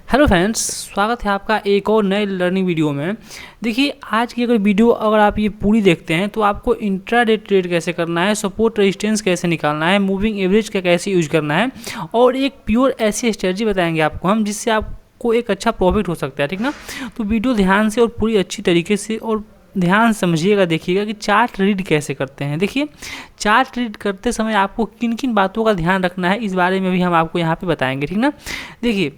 Hello friends, स्वागत है आपका एक और नए लर्निंग वीडियो में। देखिए, आज की अगर वीडियो अगर आप ये पूरी देखते हैं तो आपको इंट्राडे ट्रेड कैसे करना है, सपोर्ट रेजिस्टेंस कैसे निकालना है, मूविंग एवरेज का कैसे यूज करना है और एक प्योर ऐसी स्ट्रेटजी बताएंगे आपको हम जिससे आपको एक अच्छा प्रॉफिट हो सकता है। ठीक ना, तो वीडियो ध्यान से और पूरी अच्छी तरीके से और ध्यान समझिएगा, देखिएगा कि चार्ट रीड कैसे करते हैं। देखिए, चार्ट रीड करते समय आपको किन किन बातों का ध्यान रखना है, इस बारे में भी हम आपको यहाँ पे बताएंगे। ठीक ना, देखिए,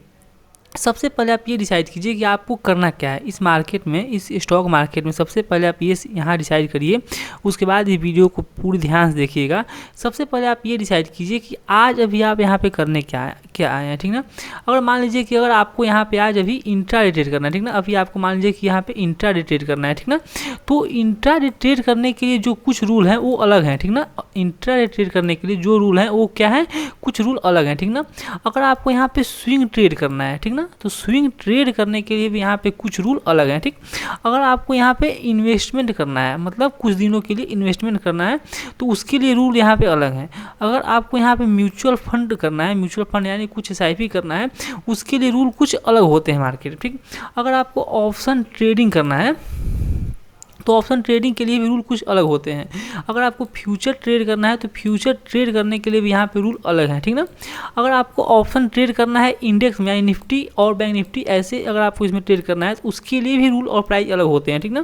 सबसे पहले आप ये डिसाइड कीजिए कि आपको करना क्या है इस मार्केट में, इस स्टॉक मार्केट में। सबसे पहले आप ये यहाँ डिसाइड करिए, उसके बाद ये वीडियो को पूरी ध्यान से देखिएगा। सबसे पहले आप ये डिसाइड कीजिए कि आज अभी आप यहाँ पे करने क्या आए हैं। ठीक ना, अगर मान लीजिए कि अगर आपको यहाँ पे आज अभी इंट्राडे ट्रेड करना है, ठीक ना, अभी आपको मान लीजिए कि यहाँ पे इंट्राडे ट्रेड करना है, ठीक ना, तो इंट्राडे ट्रेड करने के लिए जो कुछ रूल हैं वो अलग हैं। ठीक ना, इंट्राडे ट्रेड करने के लिए जो रूल हैं वो क्या है, कुछ रूल अलग हैं। ठीक ना, अगर आपको यहाँ पे स्विंग ट्रेड करना है, ठीक ना, तो स्विंग ट्रेड करने के लिए भी यहाँ पे कुछ रूल अलग हैं। ठीक, अगर आपको यहाँ पे इन्वेस्टमेंट करना है, मतलब कुछ दिनों के लिए इन्वेस्टमेंट करना है, तो उसके लिए रूल यहाँ पे अलग हैं। अगर आपको यहाँ पे म्यूचुअल फंड करना है, म्यूचुअल फंड यानी कुछ SIP करना है, उसके लिए रूल कुछ अलग होते हैं मार्केट। ठीक, अगर आपको ऑप्शन ट्रेडिंग करना है तो ऑप्शन ट्रेडिंग के लिए भी रूल कुछ अलग होते हैं। अगर आपको फ्यूचर ट्रेड करना है तो फ्यूचर ट्रेड करने के लिए भी यहाँ पे रूल अलग हैं। ठीक ना, अगर आपको ऑप्शन ट्रेड करना है इंडेक्स में यानी निफ्टी और बैंक निफ्टी, ऐसे अगर आपको इसमें ट्रेड करना है तो उसके लिए भी रूल और प्राइस अलग होते हैं। ठीक ना,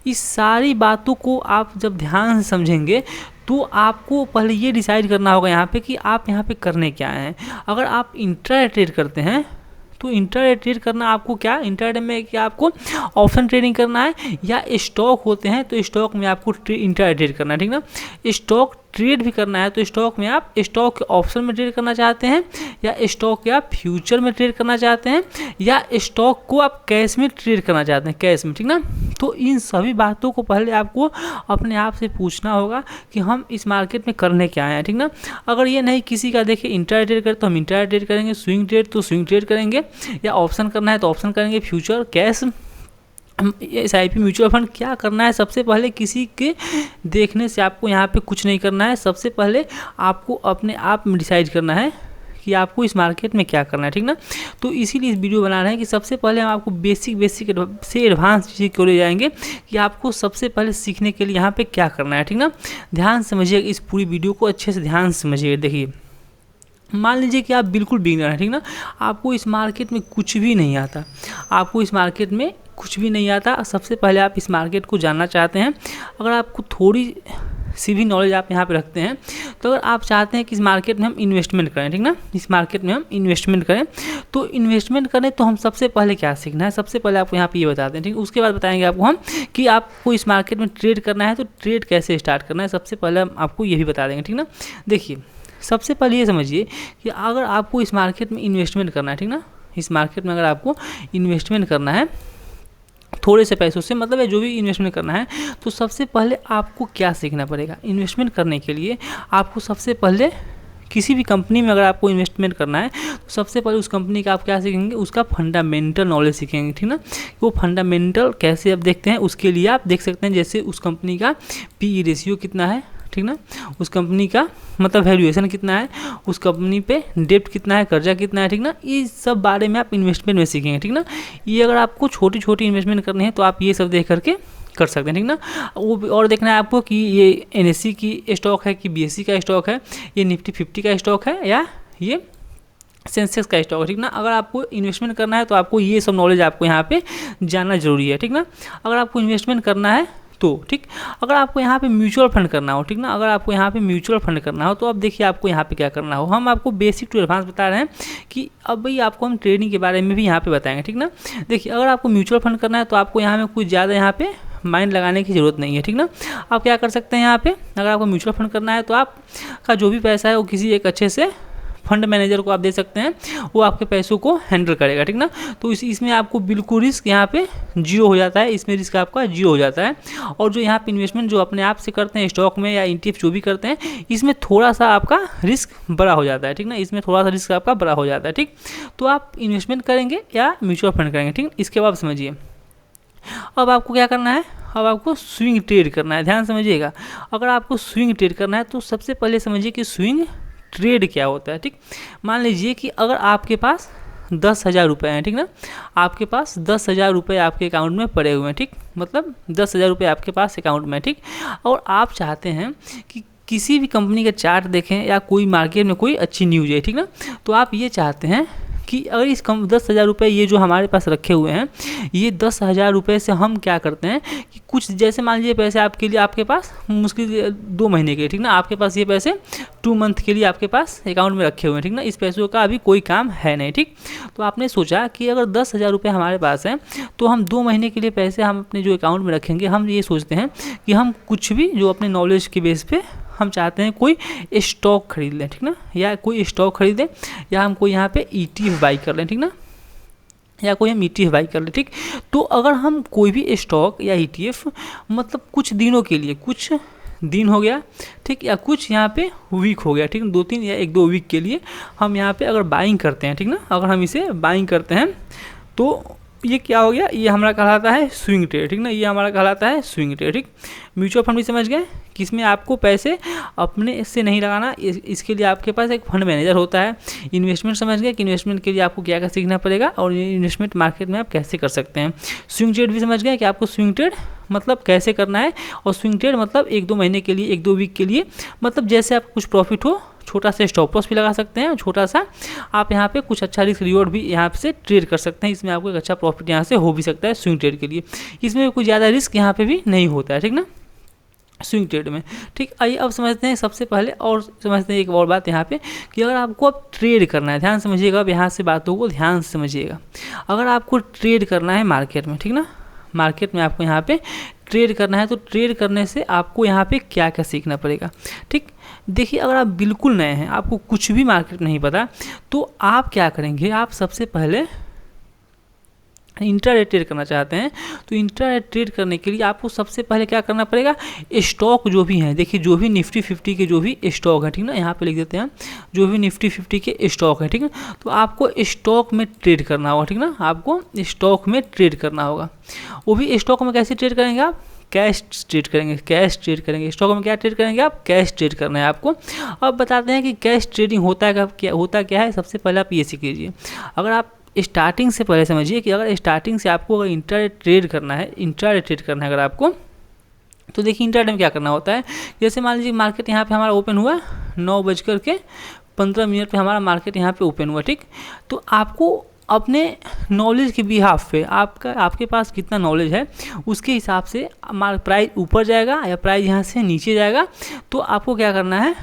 इस सारी बातों को आप जब ध्यान से समझेंगे तो आपको पहले ये डिसाइड करना होगा यहाँ पे कि आप यहाँ पे करने क्या हैं। अगर आप इंट्राडे ट्रेड करते हैं तो इंट्राडे ट्रेड करना आपको क्या, इंट्राडे में क्या आपको ऑप्शन ट्रेडिंग करना है, या स्टॉक होते हैं तो स्टॉक में आपको इंट्राडे ट्रेड करना है। ठीक ना, स्टॉक ट्रेड भी करना है तो स्टॉक में आप स्टॉक के ऑप्शन में ट्रेड करना चाहते हैं, या स्टॉक के आप फ्यूचर में ट्रेड करना चाहते हैं, या स्टॉक को आप कैश में ट्रेड करना चाहते हैं, कैश में। ठीक ना, तो इन सभी बातों को पहले आपको अपने आप से पूछना होगा कि हम इस मार्केट में करने क्या आए हैं। ठीक ना, अगर ये नहीं किसी का देखिए इंट्राडे ट्रेड करे तो हम इंट्राडे ट्रेड करेंगे, स्विंग ट्रेड तो स्विंग ट्रेड करेंगे, या ऑप्शन करना है तो ऑप्शन करेंगे, future, cash, SIP, mutual fund क्या करना है। सबसे पहले किसी के देखने से आपको यहाँ पे कुछ नहीं करना है। सबसे पहले आपको अपने आप में डिसाइड करना है कि आपको इस मार्केट में क्या करना है। ठीक ना, तो इसीलिए इस वीडियो बना रहे हैं कि सबसे पहले हम आपको बेसिक से एडवांस चीज़ें को ले जाएंगे कि आपको सबसे पहले सीखने के लिए यहाँ पे क्या करना है। ठीक ना, ध्यान समझिएगा, इस पूरी वीडियो को अच्छे से ध्यान से समझिएगा। देखिए, मान लीजिए कि आप बिल्कुल बिगिनर हैं, ठीक ना, आपको इस मार्केट में कुछ भी नहीं आता, आपको इस मार्केट में कुछ भी नहीं आता। सबसे पहले आप इस मार्केट को जानना चाहते हैं। अगर आपको थोड़ी सी भी नॉलेज आप यहाँ पे रखते हैं तो अगर आप चाहते हैं कि इस मार्केट में हम इन्वेस्टमेंट करें, ठीक ना, इस मार्केट में हम इन्वेस्टमेंट करें, तो इन्वेस्टमेंट करें तो हम सबसे पहले क्या सीखना है, सबसे पहले आपको यहाँ पे ये बताते हैं। ठीक, उसके बाद बताएंगे आपको हम कि आपको इस मार्केट में ट्रेड करना है तो ट्रेड कैसे स्टार्ट करना है, सबसे पहले हम आपको ये भी बता देंगे। ठीक ना, देखिए, सबसे पहले ये समझिए कि अगर आपको इस मार्केट में इन्वेस्टमेंट करना है, ठीक ना, इस मार्केट में अगर आपको इन्वेस्टमेंट करना है थोड़े से पैसों से, मतलब जो भी इन्वेस्टमेंट करना है, तो सबसे पहले आपको क्या सीखना पड़ेगा। इन्वेस्टमेंट करने के लिए आपको सबसे पहले किसी भी कंपनी में अगर आपको इन्वेस्टमेंट करना है तो सबसे पहले उस कंपनी का आप क्या सीखेंगे, उसका फंडामेंटल नॉलेज सीखेंगे। ठीक ना, वो फंडामेंटल कैसे आप देखते हैं, उसके लिए आप देख सकते हैं जैसे उस कंपनी का PE रेशियो कितना है, ठीक ना, उस कंपनी का मतलब वैल्यूएशन कितना है, उस कंपनी पे डेब्ट कितना है, कर्जा कितना है। ठीक ना, ये सब बारे में आप इन्वेस्टमेंट में सीखेंगे। ठीक ना, ये अगर आपको छोटी छोटी इन्वेस्टमेंट करनी है तो आप ये सब देख करके कर सकते हैं। ठीक ना, वो और देखना है आपको कि ये NSE की स्टॉक है कि BSE का स्टॉक है, ये निफ्टी 50 का स्टॉक है, या ये सेंसेक्स का स्टॉक है। ठीक ना, अगर आपको इन्वेस्टमेंट करना है तो आपको ये सब नॉलेज आपको यहाँ पे जानना जरूरी है। ठीक ना, अगर आपको इन्वेस्टमेंट करना है तो ठीक, अगर आपको यहाँ पे म्यूचुअल फंड करना हो, ठीक ना, अगर आपको यहाँ पे म्यूचुअल फंड करना हो तो अब देखिए आपको यहाँ पे क्या करना हो। हम आपको बेसिक टू एडवांस बता रहे हैं कि अब भाई आपको हम ट्रेडिंग के बारे में भी यहाँ पे बताएंगे। ठीक ना, देखिए, अगर आपको म्यूचुअल फंड करना है तो आपको यहाँ में कुछ ज़्यादा यहाँ पे माइंड लगाने की ज़रूरत नहीं है। ठीक ना, आप क्या कर सकते हैं यहाँ पे, अगर आपको म्यूचुअल फंड करना है तो आपका जो भी पैसा है वो किसी एक अच्छे से फंड मैनेजर को आप दे सकते हैं, वो आपके पैसों को हैंडल करेगा। ठीक ना, तो इसमें आपको बिल्कुल रिस्क यहाँ पे जीरो हो जाता है, इसमें रिस्क आपका जीरो हो जाता है। और जो यहाँ पे इन्वेस्टमेंट जो अपने आप से करते हैं स्टॉक में या ETF जो भी करते हैं, इसमें थोड़ा सा आपका रिस्क बड़ा हो जाता है। ठीक ना, इसमें थोड़ा सा रिस्क आपका बड़ा हो जाता है। ठीक, तो आप इन्वेस्टमेंट करेंगे या म्यूचुअल फंड करेंगे। ठीक, इसके बाद समझिए अब आपको क्या करना है, अब आपको स्विंग ट्रेड करना है। ध्यान समझिएगा, अगर आपको स्विंग ट्रेड करना है तो सबसे पहले समझिए कि स्विंग ट्रेड क्या होता है। ठीक, मान लीजिए कि अगर आपके पास 10,000 रुपये हैं, ठीक ना, आपके पास 10,000 रुपये आपके अकाउंट में पड़े हुए हैं, ठीक, मतलब 10,000 रुपये आपके पास अकाउंट में, ठीक, और आप चाहते हैं कि किसी भी कंपनी का चार्ट देखें या कोई मार्केट में कोई अच्छी न्यूज़ है, ठीक ना, तो आप ये चाहते हैं कि अगर इस 10,000 रुपये ये जो हमारे पास रखे हुए हैं, ये 10,000 रुपये से हम क्या करते हैं कि कुछ, जैसे मान लीजिए पैसे आपके लिए, आपके पास मुश्किल 2 महीने के, ठीक ना, आपके पास ये पैसे 2 मंथ के लिए आपके पास अकाउंट में रखे हुए हैं, ठीक ना, इस पैसों का अभी कोई काम है नहीं, ठीक, तो आपने सोचा कि अगर 10,000 रुपये हमारे पास हैं तो हम 2 महीने के लिए पैसे हम अपने जो अकाउंट में रखेंगे। हम ये सोचते हैं कि हम कुछ भी जो अपने नॉलेज के बेस पे हम चाहते हैं कोई स्टॉक खरीद लें, ठीक ना, या कोई स्टॉक खरीदें, या हम कोई यहाँ पे ETF बाई कर लें, ठीक ना, या कोई हम ETF बाई कर लें, ठीक। तो अगर हम कोई भी स्टॉक या ETF मतलब कुछ दिनों के लिए, कुछ दिन हो गया, ठीक, या कुछ यहाँ पे वीक हो गया, ठीक, 2-3 या 1-2 वीक के लिए हम यहाँ पे अगर बाइंग करते हैं, ठीक ना, अगर हम इसे बाइंग करते हैं तो ये क्या हो गया, ये हमारा कहलाता है स्विंग ट्रेड, ठीक ना, ये हमारा कहलाता है स्विंग ट्रेड, ठीक। म्यूचुअल फंड भी समझ गए कि इसमें आपको पैसे अपने से नहीं लगाना, इसके लिए आपके पास एक फंड मैनेजर होता है। इन्वेस्टमेंट समझ गए कि इन्वेस्टमेंट के लिए आपको क्या क्या सीखना पड़ेगा और इन्वेस्टमेंट मार्केट में आप कैसे कर सकते हैं। स्विंग ट्रेड भी समझ गए कि आपको स्विंग ट्रेड मतलब कैसे करना है, और स्विंग ट्रेड मतलब 1-2 महीने के लिए, 1-2 वीक के लिए, मतलब जैसे आपको कुछ प्रॉफिट हो, छोटा सा स्टॉप लॉस भी लगा सकते हैं, छोटा सा आप यहाँ पे कुछ अच्छा रिस्क रिवॉर्ड भी यहाँ से ट्रेड कर सकते हैं। इसमें आपको एक अच्छा प्रॉफिट यहाँ से हो भी सकता है स्विंग ट्रेड के लिए। इसमें कोई ज़्यादा रिस्क यहाँ पे भी नहीं होता है, ठीक ना, स्विंग ट्रेड में, ठीक। आइए अब समझते हैं सबसे पहले, और समझते हैं एक और बात यहाँ पे कि अगर आपको अब ट्रेड करना है, ध्यान समझिएगा, अब यहाँ से बातों को ध्यान से समझिएगा। अगर आपको ट्रेड करना है मार्केट में, ठीक ना, मार्केट में आपको यहाँ पे ट्रेड करना है, तो ट्रेड करने से आपको यहाँ पे क्या क्या सीखना पड़ेगा, ठीक। देखिए, अगर आप बिल्कुल नए हैं, आपको कुछ भी मार्केट नहीं पता, तो आप क्या करेंगे, आप सबसे पहले इंट्राडे ट्रेड करना चाहते हैं, तो इंट्राडे ट्रेड करने के लिए आपको सबसे पहले क्या करना पड़ेगा, स्टॉक जो भी हैं, देखिए जो भी निफ्टी 50 के जो भी स्टॉक है, ठीक ना, यहाँ पे लिख देते हैं, जो भी निफ्टी 50 के स्टॉक है, ठीक है, तो आपको स्टॉक में ट्रेड करना होगा, ठीक ना, आपको स्टॉक में ट्रेड करना होगा। वो भी स्टॉक में कैसे ट्रेड करेंगे आप, कैश ट्रेड करेंगे, कैश ट्रेड करेंगे। स्टॉक में क्या ट्रेड करेंगे आप, कैश ट्रेड करना है आपको। अब बताते हैं कि कैश ट्रेडिंग होता क्या है। सबसे पहले आप ये सीख लीजिए, अगर आप स्टार्टिंग से पहले समझिए कि अगर स्टार्टिंग से आपको अगर इंट्राडे ट्रेड करना है अगर आपको, तो देखिए इंट्राडे में क्या करना होता है। जैसे मान लीजिए मार्केट यहाँ पे हमारा ओपन हुआ 9:15 पे हमारा मार्केट यहाँ पे ओपन हुआ, ठीक। तो आपको अपने नॉलेज के बिहाफ पे आपके पास कितना नॉलेज है उसके हिसाब से प्राइस ऊपर जाएगा या प्राइस यहाँ से नीचे जाएगा, तो आपको क्या करना है,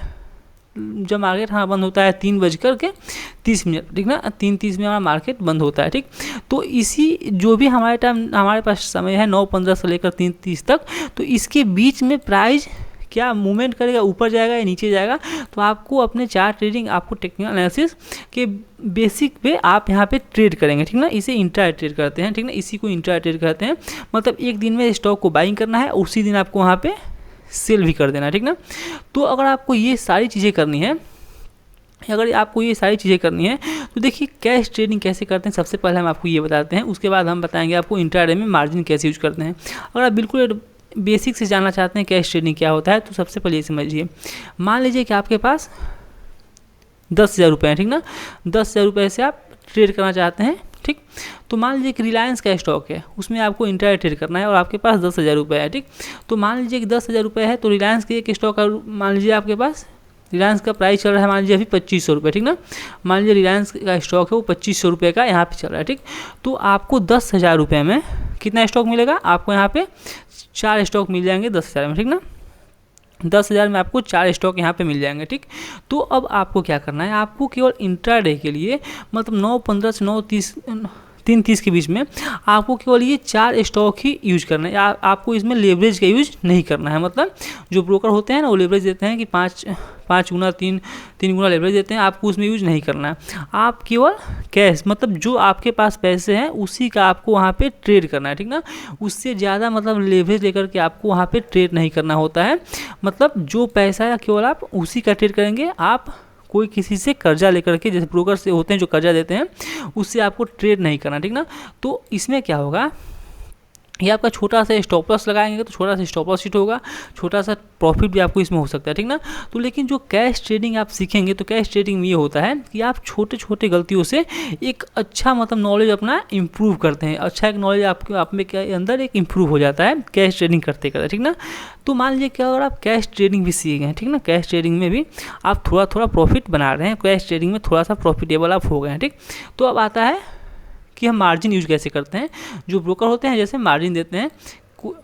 जब मार्केट हमारा बंद होता है 3:30, ठीक ना, 3:30 में हमारा मार्केट बंद होता है, ठीक। तो इसी जो भी हमारे पास समय है 9:15 से लेकर 3:30 तक, तो इसके बीच में प्राइस क्या मूवमेंट करेगा, ऊपर जाएगा या नीचे जाएगा, तो आपको अपने चार्ट ट्रेडिंग, आपको टेक्निकल एनालिसिस के बेसिक पे आप यहाँ पे ट्रेड करेंगे, ठीक ना। इसे इंट्राडे ट्रेड करते हैं, ठीक ना, इसी को इंट्राडे ट्रेड करते हैं। मतलब एक दिन में स्टॉक को बाइंग करना है, उसी दिन आपको वहाँ पे सेल भी कर देना है, ठीक ना। तो अगर आपको ये सारी चीज़ें करनी है, तो देखिए कैश ट्रेडिंग कैसे करते हैं। सबसे पहले हम आपको ये बताते हैं, उसके बाद हम बताएंगे आपको इंट्राडे में मार्जिन कैसे यूज करते हैं। अगर आप बिल्कुल बेसिक से जानना चाहते हैं कैश ट्रेडिंग क्या होता है, तो सबसे पहले ये समझिए, मान लीजिए कि आपके पास 10,000 रुपये हैं, ठीक ना, 10,000 रुपये से आप ट्रेड करना चाहते हैं, ठीक। तो मान लीजिए कि रिलायंस का स्टॉक है, उसमें आपको इंट्राडे ट्रेड करना है और आपके पास 10,000 रुपये है, ठीक। तो मान लीजिए कि 10,000 रुपये है, तो रिलायंस के एक स्टॉक का मान लीजिए आपके पास रिलायंस का प्राइस चल रहा है मान लीजिए अभी 2500 रुपये, ठीक ना। मान लीजिए रिलायंस का स्टॉक है वो 2500 रुपये का यहाँ पे चल रहा है, ठीक। तो आपको 10,000 रुपये में कितना स्टॉक मिलेगा, आपको यहाँ पे 4 स्टॉक मिल जाएंगे 10,000 में, ठीक ना। 10,000 में आपको 4 स्टॉक यहाँ पे मिल जाएंगे, ठीक। तो अब आपको क्या करना है, आपको केवल इंट्राडे के लिए मतलब 9:15 से 3:30 के बीच में आपको केवल ये 4 स्टॉक ही यूज करना है। आपको इसमें लेवरेज का यूज नहीं करना है। मतलब जो ब्रोकर होते हैं ना, वो लेवरेज देते हैं कि 5 गुना 3 गुना लेवरेज देते हैं, आपको उसमें यूज नहीं करना है। आप केवल कैश मतलब जो आपके पास पैसे हैं उसी का आपको वहाँ पे ट्रेड करना है, ठीक ना। उससे ज़्यादा मतलब लेवरेज लेकर के आपको वहाँ पे ट्रेड नहीं करना होता है। मतलब जो पैसा है केवल आप उसी का ट्रेड करेंगे। आप कोई किसी से कर्जा लेकर के, जैसे ब्रोकर से होते हैं जो कर्जा देते हैं, उससे आपको ट्रेड नहीं करना, ठीक ना। तो इसमें क्या होगा, ये आपका छोटा सा स्टॉप लॉस लगाएंगे तो छोटा सा स्टॉप लॉस हिट होगा, छोटा सा प्रॉफिट भी आपको इसमें हो सकता है, ठीक ना। तो लेकिन जो कैश ट्रेडिंग आप सीखेंगे तो कैश ट्रेडिंग में ये होता है कि आप छोटे छोटे गलतियों से एक अच्छा मतलब नॉलेज अपना इंप्रूव करते हैं, अच्छा एक नॉलेज आपके आप में के अंदर एक इंप्रूव हो जाता है कैश ट्रेडिंग करते करते, ठीक ना। तो मान लीजिए क्या अगर आप कैश ट्रेडिंग भी सीख गए, ठीक ना, कैश ट्रेडिंग में भी आप थोड़ा थोड़ा प्रॉफिट बना रहे हैं, कैश ट्रेडिंग में थोड़ा सा प्रॉफिटेबल आप हो गए हैं, ठीक। तो अब आता है कि हम मार्जिन यूज कैसे करते हैं। जो ब्रोकर होते हैं जैसे मार्जिन देते हैं,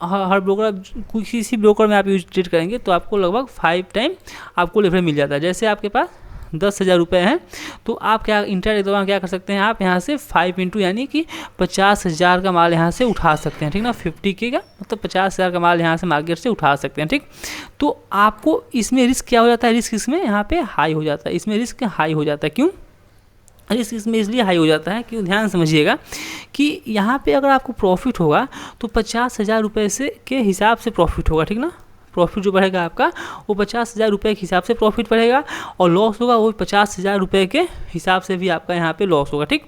हर ब्रोकर किसी ब्रोकर में आप यूज ट्रेड करेंगे तो आपको लगभग 5 टाइम आपको लेवरेज मिल जाता है। जैसे आपके पास 10,000 रुपये हैं तो आप क्या इंट्राडे के दौरान क्या कर सकते हैं, आप यहाँ से 5 इंटू यानी कि 50,000 का माल यहाँ से उठा सकते हैं, ठीक ना। 50K का मतलब 50,000 का माल यहाँ से मार्केट से उठा सकते हैं, ठीक। तो आपको इसमें रिस्क क्या हो जाता है, रिस्क इसमें यहाँ पे हाई हो जाता है, इसमें रिस्क हाई हो जाता है। क्यों रिस्क इसमें इसलिए हाई हो जाता है कि ध्यान समझिएगा कि यहाँ पे अगर आपको प्रॉफिट होगा तो 50,000 रुपये से के हिसाब से प्रॉफिट होगा, ठीक ना। प्रॉफिट जो बढ़ेगा आपका वो 50,000 रुपये के हिसाब से प्रॉफिट बढ़ेगा, और लॉस होगा वो 50,000 रुपये के हिसाब से भी आपका यहाँ पे लॉस होगा, ठीक।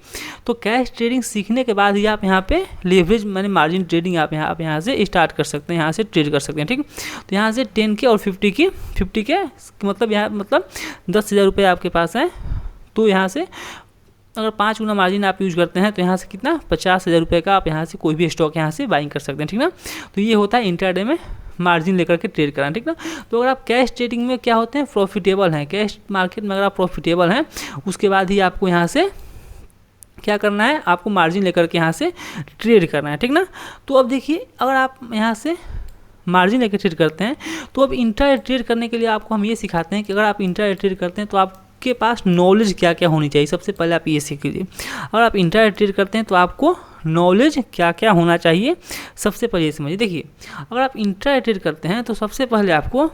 तो कैश ट्रेडिंग सीखने के बाद ही आप यहाँ पे लेवरेज माने मार्जिन ट्रेडिंग आप यहाँ से स्टार्ट कर सकते हैं, यहाँ से ट्रेड कर सकते हैं, ठीक। तो यहाँ से 10K और 50K मतलब यहाँ मतलब 10,000 रुपये आपके पास हैं, तो यहाँ से अगर 5 गुना मार्जिन आप यूज करते हैं तो यहाँ से कितना 50,000 रुपये का आप यहाँ से कोई भी स्टॉक यहाँ से बाइंग कर सकते हैं, ठीक ना। तो ये होता है इंट्राडे में मार्जिन लेकर के ट्रेड कराना, ठीक ना। तो अगर आप कैश ट्रेडिंग में क्या होते हैं प्रॉफिटेबल हैं, कैश मार्केट में अगर आप प्रॉफिटेबल हैं उसके बाद ही आपको यहाँ से क्या करना है, आपको मार्जिन लेकर के यहाँ से ट्रेड करना है, ठीक ना। तो अब देखिए अगर आप यहाँ से मार्जिन लेकर ट्रेड करते हैं तो अब इंट्राडे ट्रेड करने के लिए आपको हम ये सिखाते हैं कि अगर आप इंट्राडे ट्रेड करते हैं तो आप के पास नॉलेज क्या क्या होनी चाहिए। सबसे पहले आप ये सीख लीजिए, अगर आप इंट्राडे ट्रेड करते हैं तो आपको नॉलेज क्या क्या होना चाहिए, सबसे पहले ये समझिए। देखिए अगर आप इंट्राडे ट्रेड करते हैं तो सबसे पहले आपको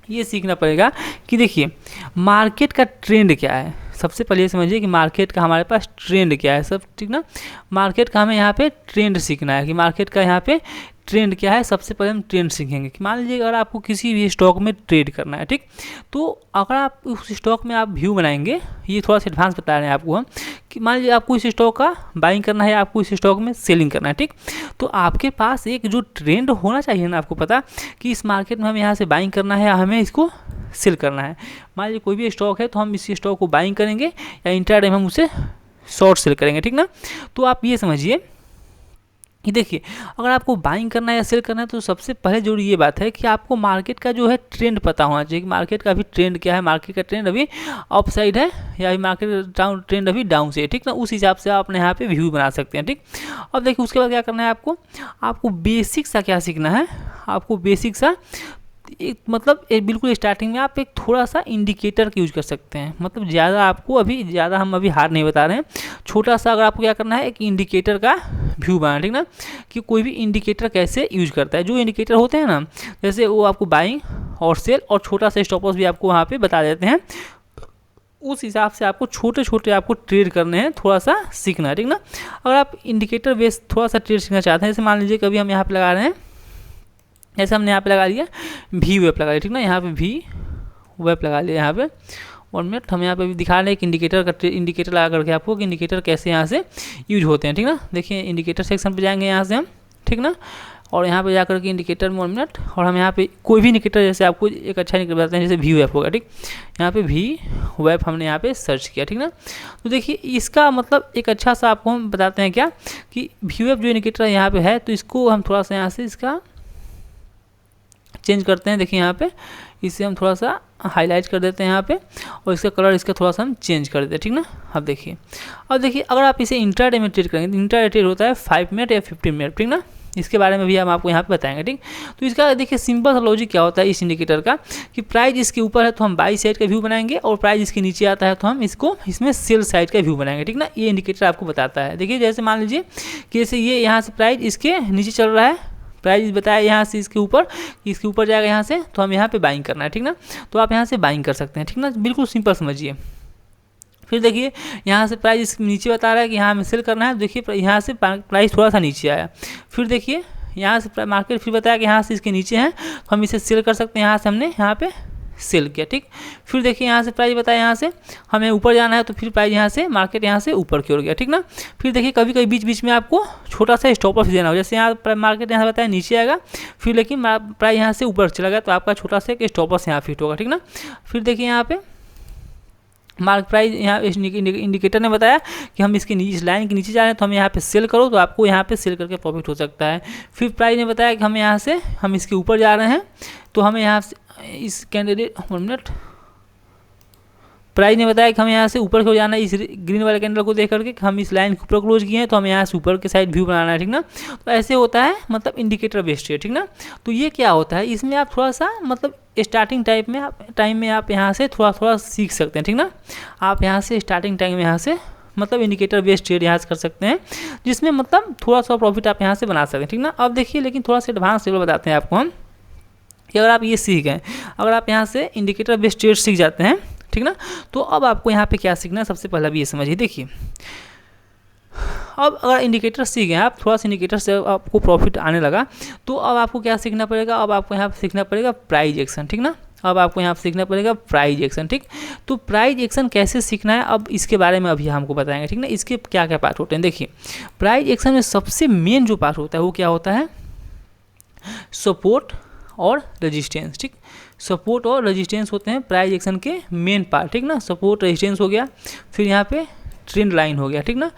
ये सीखना पड़ेगा कि देखिए मार्केट का ट्रेंड क्या है। सबसे पहले ये समझिए कि मार्केट का हमारे पास ट्रेंड क्या है, सब ठीक ना। मार्केट का हमें यहाँ पे ट्रेंड सीखना है कि मार्केट का यहाँ पे ट्रेंड क्या है। सबसे पहले हम ट्रेंड सीखेंगे कि मान लीजिए अगर आपको किसी भी स्टॉक में ट्रेड करना है, ठीक। तो अगर आप उस स्टॉक में आप व्यू बनाएंगे, ये थोड़ा सा एडवांस बता रहे हैं आपको हम कि मान लीजिए आपको इस स्टॉक का बाइंग करना है, आपको इस स्टॉक में सेलिंग करना है, ठीक। तो आपके पास एक जो ट्रेंड होना चाहिए ना, आपको पता कि इस मार्केट में हमें यहाँ से बाइंग करना है, हमें इसको सेल करना है। मान लीजिए कोई भी स्टॉक है तो हम इस स्टॉक को बाइंग करेंगे या इंट्राडे में हम उसे शॉर्ट सेल करेंगे, ठीक ना। तो आप ये समझिए कि देखिए अगर आपको बाइंग करना है या सेल करना है तो सबसे पहले जरूरी ये बात है कि आपको मार्केट का जो है ट्रेंड पता होना चाहिए कि मार्केट का अभी ट्रेंड क्या है, मार्केट का ट्रेंड अभी अप साइड है या अभी मार्केट डाउन ट्रेंड अभी डाउन से है, ठीक ना। उस हिसाब से आप अपने यहाँ पे व्यू बना सकते हैं, ठीक। अब देखिए उसके बाद क्या करना है, आपको बेसिक सा क्या सीखना है, आपको बेसिक सा एक मतलब एक बिल्कुल स्टार्टिंग में आप एक थोड़ा सा इंडिकेटर का यूज कर सकते हैं। मतलब ज़्यादा आपको अभी ज़्यादा हम अभी हार्ड नहीं बता रहे हैं, छोटा सा अगर आपको क्या करना है एक इंडिकेटर का व्यू बनाना, ठीक ना। कि कोई भी इंडिकेटर कैसे यूज करता है, जो इंडिकेटर होते हैं ना जैसे वो आपको बाइंग और सेल और छोटा सा स्टॉप लॉस भी आपको वहाँ पे बता देते हैं। उस हिसाब से आपको छोटे छोटे आपको ट्रेड करने हैं, थोड़ा सा सीखना है, ठीक ना। अगर आप इंडिकेटर बेस थोड़ा सा ट्रेड सीखना चाहते हैं, जैसे मान लीजिए कभी हम यहाँ पे लगा रहे हैं, जैसे हमने यहाँ पे लगा लिया वी वेब लगा लिया, ठीक ना। यहाँ पे वी वेब लगा लिया, यहाँ पे 1 मिनट हम यहाँ पे भी दिखा रहे हैं कि इंडिकेटर का इंडिकेटर लगा करके आपको कि इंडिकेटर कैसे यहाँ से यूज होते हैं, ठीक ना। देखिए इंडिकेटर सेक्शन पे जाएंगे यहाँ से हम, ठीक ना। और यहाँ पे जाकर के इंडिकेटर में 1 मिनट और हम यहाँ पे कोई भी इंडिकेटर जैसे आपको एक अच्छा इंडिकेटर बताते हैं जैसे वी वेब होगा, ठीक। यहाँ पे वी वेब हमने यहाँ पे सर्च किया, ठीक ना। तो देखिए इसका मतलब एक अच्छा सा आपको हम बताते हैं क्या कि वी वेब जो इंडिकेटर यहाँ पे है तो इसको हम थोड़ा सा यहाँ से इसका चेंज करते हैं। देखिए यहाँ पे इसे हम थोड़ा सा हाईलाइट कर देते हैं यहाँ पे और इसका कलर इसका थोड़ा सा हम चेंज कर देते हैं, ठीक ना। अब देखिए अगर आप इसे इंट्राडे में ट्रेड करेंगे, इंट्राडे ट्रेड होता है 5 मिनट या 15 मिनट, ठीक ना। इसके बारे में भी हम आपको यहाँ पे बताएंगे, ठीक। तो इसका देखिए सिंपल सा लॉजिक क्या होता है इस इंडिकेटर का कि प्राइस इसके ऊपर है तो हम बाई साइड का व्यू बनाएंगे और प्राइस इसके नीचे आता है तो हम इसमें सेल साइड का व्यू बनाएंगे, ठीक ना। ये इंडिकेटर आपको बताता है। देखिए जैसे मान लीजिए कि जैसे ये यहाँ से प्राइस इसके नीचे चल रहा है, प्राइस बताया यहाँ से इसके ऊपर जाएगा यहाँ से तो हम यहाँ पे बाइंग करना है, ठीक ना। तो आप यहाँ से बाइंग कर सकते हैं, ठीक ना। बिल्कुल सिंपल समझिए। फिर देखिए यहाँ से प्राइस इसके नीचे बता रहा है कि यहाँ हमें सेल करना है, देखिए यहाँ से प्राइस थोड़ा सा नीचे आया। फिर देखिए यहाँ से मार्केट फिर बताया कि यहाँ से इसके नीचे है तो हम इसे सेल कर सकते हैं, यहाँ से हमने यहाँ पे सेल किया, ठीक। फिर देखिए यहाँ से प्राइस बताया, यहाँ से हमें ऊपर जाना है तो फिर प्राइस यहाँ से मार्केट यहाँ से ऊपर की ओर गया, ठीक ना। फिर देखिए कभी कभी बीच बीच में आपको छोटा सा स्टॉप लॉस देना हो, जैसे यहाँ मार्केट यहाँ से बताया नीचे आएगा, फिर लेकिन प्राइस यहाँ से ऊपर चला गया तो आपका छोटा सा एक स्टॉप लॉस यहाँ फिट होगा, ठीक ना। फिर देखिए यहाँ पे मार्क प्राइस यहाँ इंडिकेटर ने बताया कि हम इसके इस लाइन के नीचे जा रहे हैं तो हम यहाँ पे सेल करो, तो आपको यहाँ पे सेल करके प्रॉफिट हो सकता है। फिर प्राइस ने बताया कि हम यहाँ से हम इसके ऊपर जा रहे हैं तो हमें यहाँ से इस कैंडिडेट 1 मिनट, प्राइस ने बताया कि हमें यहाँ से ऊपर को जाना है, इस ग्रीन वाले कैंडल को देख करके हम इस लाइन के ऊपर क्लोज किए हैं तो हमें यहाँ से ऊपर के साइड व्यू बनाना है, ठीक ना। तो ऐसे होता है मतलब इंडिकेटर बेस्ड है, ठीक ना। तो ये क्या होता है, इसमें आप थोड़ा सा मतलब स्टार्टिंग टाइम में आप यहाँ से थोड़ा थोड़ा सीख सकते हैं, ठीक ना। आप यहाँ से स्टार्टिंग टाइम में यहाँ से मतलब इंडिकेटर बेस्ड ट्रेड यहाँ से कर सकते हैं, जिसमें मतलब थोड़ा सा प्रॉफिट आप यहाँ से बना सकते हैं, ठीक ना। अब देखिए लेकिन थोड़ा सा एडवांस लेवल बताते हैं आपको हम कि अगर आप ये सीख गए, अगर आप यहाँ से इंडिकेटर बेस्ड ट्रेड सीख जाते हैं, ठीक ना, तो अब आपको यहाँ पे क्या सीखना है, सबसे पहला भी ये समझिए। देखिए अब अगर इंडिकेटर सीख गए आप, थोड़ा सा इंडिकेटर से आपको प्रॉफिट आने लगा तो अब आपको क्या सीखना पड़ेगा, अब आपको यहाँ पे सीखना पड़ेगा प्राइस एक्शन, ठीक ना। अब आपको यहाँ पे सीखना पड़ेगा प्राइस एक्शन, ठीक। तो प्राइस एक्शन कैसे सीखना है अब इसके बारे में अभी हमको बताएंगे, ठीक ना। इसके क्या क्या पार्ट होते हैं, देखिए प्राइस एक्शन में सबसे मेन जो पार्ट होता है वो क्या होता है, सपोर्ट और रेजिस्टेंस, ठीक। सपोर्ट और रेजिस्टेंस होते हैं प्राइस एक्शन के मेन पार्ट, ठीक ना। सपोर्ट रेजिस्टेंस हो गया, फिर यहाँ पे ट्रेंड लाइन हो गया, ठीक ना,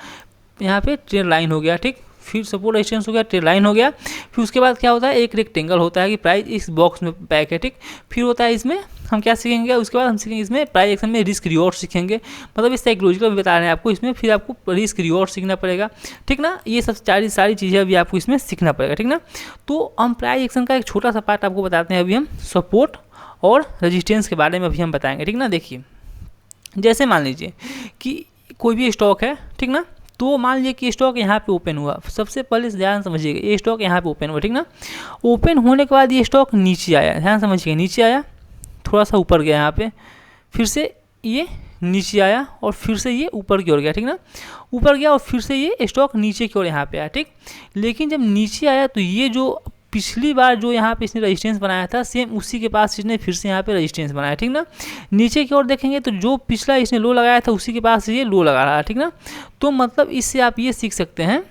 यहाँ पे ट्रेंड लाइन हो गया, ठीक। फिर सपोर्ट रेजिस्टेंस हो गया, ट्रेंड लाइन हो गया। फिर उसके बाद क्या होता है, एक रेक्टेंगल होता है कि प्राइस इस बॉक्स में पैक है, ठीक। फिर होता है इसमें हम क्या सीखेंगे, उसके बाद हम सीखेंगे इसमें प्राइस एक्शन में रिस्क रिवॉर्ड सीखेंगे, मतलब इस साइकोलॉजिकल भी बता रहे हैं आपको, इसमें फिर आपको रिस्क रिवॉर्ड सीखना पड़ेगा, ठीक ना। ये सब सारी चीज़ें अभी आपको इसमें सीखना पड़ेगा, ठीक ना। तो हम प्राइस एक्शन का एक छोटा सा पार्ट आपको बताते हैं, अभी हम सपोर्ट और रेजिस्टेंस के बारे में अभी हम बताएंगे, ठीक ना। देखिए जैसे मान लीजिए कि कोई भी स्टॉक है, ठीक ना, तो मान लीजिए कि स्टॉक यहाँ पे ओपन हुआ, सबसे पहले ध्यान समझिएगा, ये स्टॉक यहाँ पे ओपन हुआ, ठीक ना। ओपन होने के बाद ये स्टॉक नीचे आया, ध्यान समझिएगा, नीचे आया, थोड़ा सा ऊपर गया यहाँ पे, फिर से ये नीचे आया और फिर से ये ऊपर की ओर गया, ठीक ना। ऊपर गया और फिर से ये स्टॉक नीचे की ओर यहाँ पे आया, ठीक। लेकिन जब नीचे आया तो ये जो पिछली बार जो यहाँ पे इसने रेजिस्टेंस बनाया था, सेम उसी के पास इसने फिर से यहाँ पे रेजिस्टेंस बनाया, ठीक ना। नीचे की ओर देखेंगे तो जो पिछला इसने लो लगाया था उसी के पास ये लो लगा रहा है, ठीक ना। तो मतलब इससे आप ये सीख सकते हैं,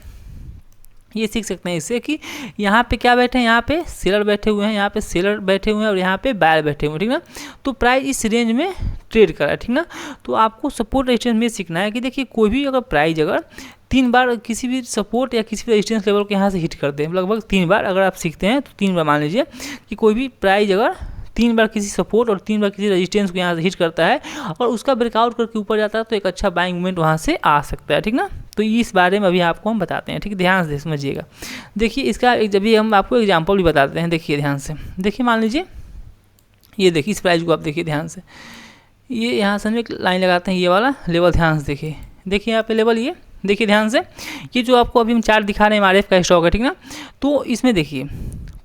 ये सीख सकते हैं इससे कि यहाँ पे क्या बैठे हैं, यहाँ पे सेलर बैठे हुए हैं, यहाँ पे सेलर बैठे हुए हैं और यहाँ पे बायर बैठे हुए हैं, ठीक ना। तो प्राइस इस रेंज में ट्रेड कर रहा है, ठीक ना। तो आपको सपोर्ट रेजिस्टेंस में सीखना है कि देखिए कोई भी अगर प्राइस अगर 3 बार किसी भी सपोर्ट या किसी भी रेजिस्टेंस लेवल को यहाँ से हिट करते हैं, लगभग 3 बार अगर आप सीखते हैं तो 3 बार मान लीजिए कि कोई भी प्राइस अगर 3 बार किसी सपोर्ट और 3 बार किसी रेजिस्टेंस को यहाँ से हिट करता है और उसका ब्रेकआउट करके ऊपर जाता है तो एक अच्छा बाइंग मूवमेंट वहाँ से आ सकता है, ठीक ना। तो इस बारे में अभी आपको हम बताते हैं, ठीक, ध्यान से समझिएगा। देखिए इसका जब भी हम आपको एग्जाम्पल भी बताते हैं, देखिए ध्यान से, देखिए मान लीजिए ये देखिए इस प्राइस को आप देखिए ध्यान से, ये यहाँ से हम एक लाइन लगाते हैं, ये वाला लेवल ध्यान से देखिए, देखिए यहाँ पे लेवल, ये देखिए ध्यान से, ये जो आपको अभी हम चार्ट दिखा रहे हैं MRF का स्टॉक है, ठीक ना। तो इसमें देखिए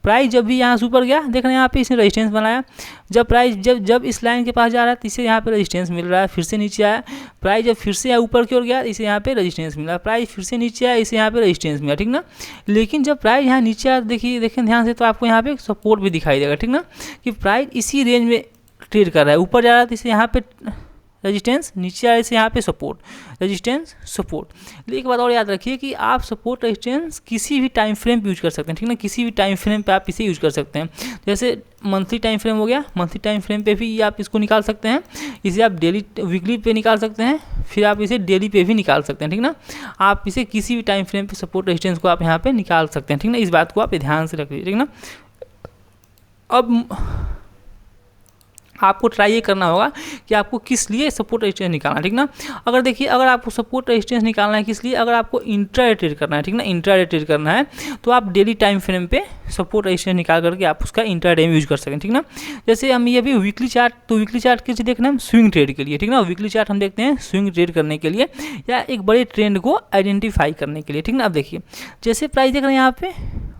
प्राइस जब भी यहाँ से ऊपर गया, देख रहे हैं यहाँ पे इसने रेजिस्टेंस बनाया, जब प्राइस जब इस लाइन के पास जा रहा है तो इसे यहाँ पे रेजिस्टेंस मिल रहा है, फिर से नीचे आया, प्राइस जब फिर से ऊपर की ओर गया इसे यहाँ पे रेजिस्टेंस मिला, प्राइस फिर से नीचे आया, इसे यहाँ पे रेजिस्टेंस मिला, ठीक ना। लेकिन जब प्राइस यहाँ नीचे आया, देखिए देखें ध्यान से, तो आपको यहाँ पे सपोर्ट भी दिखाई देगा, ठीक ना, कि प्राइस इसी रेंज में ट्रेड कर रहा है, ऊपर जा रहा है तो इसे यहाँ पे रेजिस्टेंस, नीचे आए से यहाँ पे सपोर्ट, रेजिस्टेंस सपोर्ट। लेकिन एक बात और याद रखिए कि आप सपोर्ट रेजिस्टेंस किसी भी टाइम फ्रेम पे यूज कर सकते हैं, ठीक ना, किसी भी टाइम फ्रेम पे आप इसे यूज कर सकते हैं। जैसे मंथली टाइम फ्रेम हो गया, मंथली टाइम फ्रेम पे भी आप इसको निकाल सकते हैं, इसे आप डेली वीकली पे निकाल सकते हैं, फिर आप इसे डेली पे भी निकाल सकते हैं, ठीक ना। आप इसे किसी भी टाइम फ्रेम पे सपोर्ट रेजिस्टेंस को आप यहाँ पे निकाल सकते हैं, ठीक ना। इस बात को आप ध्यान से रखिए, ठीक ना। अब आपको ट्राई ये करना होगा कि आपको किस लिए सपोर्ट रेजिस्टेंस निकालना है, ठीक ना। अगर देखिए अगर आपको सपोर्ट रेजिस्टेंस निकालना है किस लिए, अगर आपको इंट्राडे ट्रेड करना है, ठीक ना, इंट्राडे ट्रेड करना है तो आप डेली टाइम फ्रेम पे सपोर्ट रेजिस्टेंस निकाल करके आप उसका इंट्राडे में यूज कर सकें, ठीक ना। जैसे हम ये अभी वीकली चार्ट, तो वीकली चार्ट किस देखना है, हम स्विंग ट्रेड के लिए, ठीक ना। वीकली चार्ट हम देखते हैं स्विंग ट्रेड करने के लिए या एक बड़े ट्रेंड को आइडेंटिफाई करने के लिए, ठीक ना। अब देखिए जैसे प्राइस देख रहे हैं यहाँ पे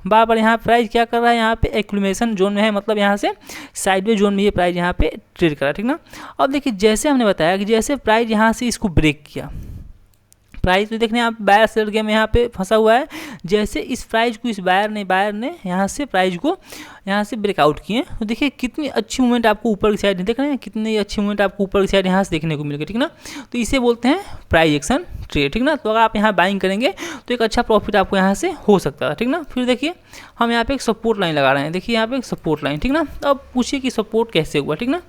बार बार यहाँ प्राइस क्या कर रहा है, यहाँ पे एक्यूमुलेशन जोन में है, मतलब यहाँ से साइडवे जोन में ये प्राइस यहाँ पे ट्रेड कर रहा है, ठीक ना। अब देखिए जैसे हमने बताया कि जैसे प्राइस यहाँ से इसको ब्रेक किया, प्राइस तो देखने आप बायर सेल गेम यहाँ पे फंसा हुआ है। जैसे इस प्राइस को इस बायर ने यहाँ से प्राइस को यहाँ से ब्रेकआउट किए, तो देखिए कितनी अच्छी मूवमेंट आपको ऊपर की साइड देख रहे हैं, कितनी अच्छी मूवमेंट आपको ऊपर की साइड यहाँ से देखने को मिल गई, ठीक ना। तो इसे बोलते हैं प्राइस एक्शन ट्रेड, ठीक ना। तो अगर आप यहाँ बाइंग करेंगे तो एक अच्छा प्रॉफिट आपको यहाँ से हो सकता है, ठीक ना। फिर देखिए हम यहाँ पे एक सपोर्ट लाइन लगा रहे हैं, देखिए यहाँ पे एक सपोर्ट लाइन, ठीक ना। अब पूछिए कि सपोर्ट कैसे हुआ, ठीक ना।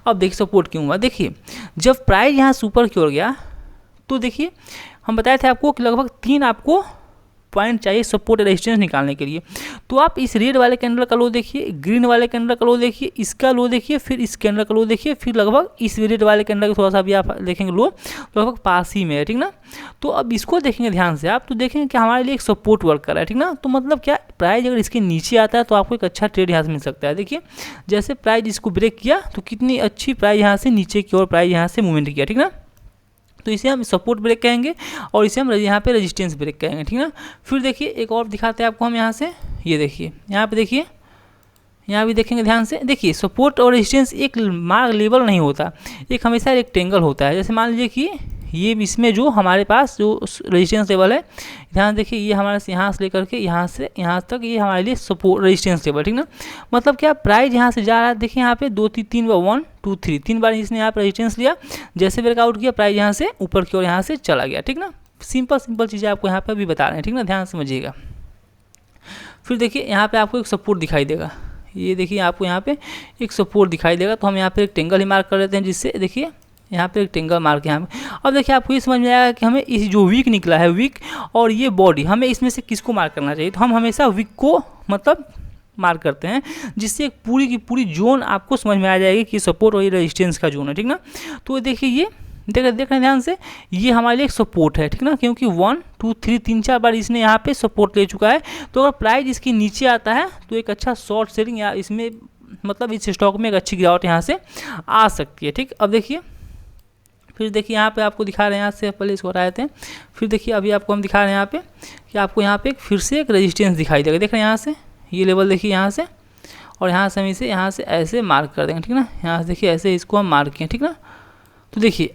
अब देखिए सपोर्ट क्यों हुआ, देखिए जब प्राइस यहाँ से ऊपर की ओर गया तो देखिए हम बताए थे आपको कि लगभग 3 आपको पॉइंट चाहिए सपोर्ट रेजिस्टेंस निकालने के लिए। तो आप इस रेड वाले कैंडल का लो देखिए, ग्रीन वाले कैंडल का लो देखिए, इसका लो देखिए, फिर इस कैंडल का लो देखिए, फिर लगभग इस रेड वाले कैंडल का थोड़ा सा भी आप देखेंगे लो तो लगभग पास ही में है, ठीक ना। तो अब इसको देखेंगे ध्यान से आप, तो देखेंगे कि हमारे लिए एक सपोर्ट वर्क कर रहा है, ठीक ना। तो मतलब क्या प्राइस अगर इसके नीचे आता है तो आपको एक अच्छा ट्रेड यहाँ से मिल सकता है। देखिए जैसे प्राइस इसको ब्रेक किया तो कितनी अच्छी प्राइस यहाँ से नीचे की ओर प्राइस यहाँ से मूवमेंट किया, ठीक ना। तो इसे हम सपोर्ट ब्रेक कहेंगे और इसे हम यहाँ पे रेजिस्टेंस ब्रेक कहेंगे, ठीक ना। फिर देखिए एक और दिखाते हैं आपको हम यहाँ से, ये देखिए यहाँ पे देखिए, यहाँ भी देखेंगे ध्यान से, देखिए सपोर्ट और रेजिस्टेंस एक मार्क लेवल नहीं होता, एक हमेशा रेक्टेंगल होता है। जैसे मान लीजिए कि ये इसमें जो हमारे पास जो रेजिस्टेंस लेवल है, ध्यान देखिए ये हमारे से यहाँ से लेकर के यहाँ से यहाँ तक ये हमारे लिए सपोर्ट रेजिस्टेंस लेवल, ठीक ना। मतलब क्या प्राइस यहाँ से जा रहा है, देखिए यहाँ पे 2-3 बार 1 2 3 3 बार इसने यहाँ पर रेजिस्टेंस लिया, जैसे ब्रेकआउट किया प्राइस यहाँ से ऊपर की ओर यहाँ से चला गया, ठीक ना। सिंपल चीज़ें आपको यहाँ पर भी बता रहे हैं, ठीक ना, ध्यान समझिएगा। फिर देखिए यहाँ पर आपको एक सपोर्ट दिखाई देगा, ये देखिए आपको यहाँ पे एक सपोर्ट दिखाई देगा, तो हम यहाँ पे एक टेंगल ही मार्क कर लेते हैं, जिससे देखिए यहाँ पे एक टेंगल मार्क यहाँ पे। अब देखिए आपको ये समझ में आएगा कि हमें इस जो वीक निकला है, वीक और ये बॉडी, हमें इसमें से किसको मार्क करना चाहिए। तो हम हमेशा वीक को मतलब मार्क करते हैं, जिससे एक पूरी की पूरी जोन आपको समझ में आ जाएगी कि सपोर्ट और ये रेजिस्टेंस का जोन है, ठीक ना। तो देखिए ये देख रहे हैं ध्यान से, ये हमारे लिए एक सपोर्ट है, ठीक ना, क्योंकि 1 2 3 3-4 बार इसने यहाँ पे सपोर्ट ले चुका है। तो अगर प्राइस इसके नीचे आता है तो एक अच्छा शॉर्ट सेलिंग या इसमें मतलब इस स्टॉक में एक अच्छी गिरावट यहाँ से आ सकती है, ठीक। अब देखिए फिर देखिए यहाँ पे आपको दिखा रहे हैं, यहाँ से पहले इसको हटाए थे, फिर देखिए अभी आपको हम दिखा रहे हैं यहाँ पे कि आपको यहाँ पे फिर से एक रेजिस्टेंस दिखाई देगा, देख रहे हैं यहाँ से ये लेवल देखिए यहाँ से, और यहाँ से हम इसे यहाँ से ऐसे मार्क कर देंगे, ठीक ना। यहाँ से देखिए ऐसे इसको हम मार्क किए, ठीक ना। तो देखिए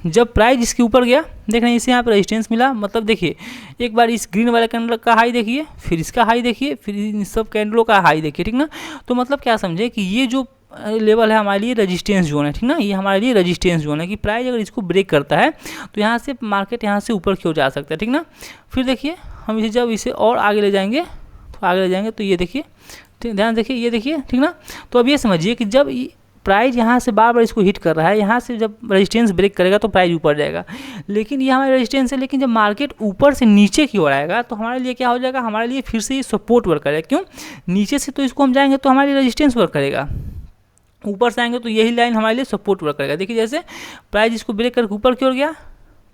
जब प्राइस इसके ऊपर गया, देख रहे हैं इसे यहाँ पर रेजिस्टेंस मिला, मतलब देखिए एक बार इस ग्रीन वाले कैंडल का हाई देखिए, फिर इसका हाई देखिए, फिर इन सब कैंडलों का हाई देखिए, ठीक ना। तो मतलब क्या समझे कि ये जो लेवल है हमारे लिए रेजिस्टेंस जोन है, ठीक ना, ये हमारे लिए रेजिस्टेंस जोन है कि प्राइस अगर इसको ब्रेक करता है तो यहाँ से मार्केट यहाँ से ऊपर की ओर जा सकता है, ठीक ना। फिर देखिए हम इसे जब इसे और आगे ले जाएंगे तो ये देखिए, ध्यान देखिए ये देखिए, ठीक ना। तो अब ये समझिए कि जब प्राइस यहाँ से बार बार इसको हिट कर रहा है, यहाँ से जब रेजिस्टेंस ब्रेक करेगा तो प्राइस ऊपर जाएगा, लेकिन ये हमारा रेजिस्टेंस है। लेकिन जब मार्केट ऊपर से नीचे की ओर आएगा तो हमारे लिए क्या हो जाएगा, हमारे लिए फिर से ये सपोर्ट वर्क करेगा। क्यों, नीचे से तो इसको हम जाएंगे तो हमारे लिए रेजिस्टेंस वर्क करेगा, ऊपर से आएंगे तो यही लाइन हमारे लिए सपोर्ट वर्क करेगा। देखिए जैसे प्राइस इसको ब्रेक करके ऊपर की ओर गया,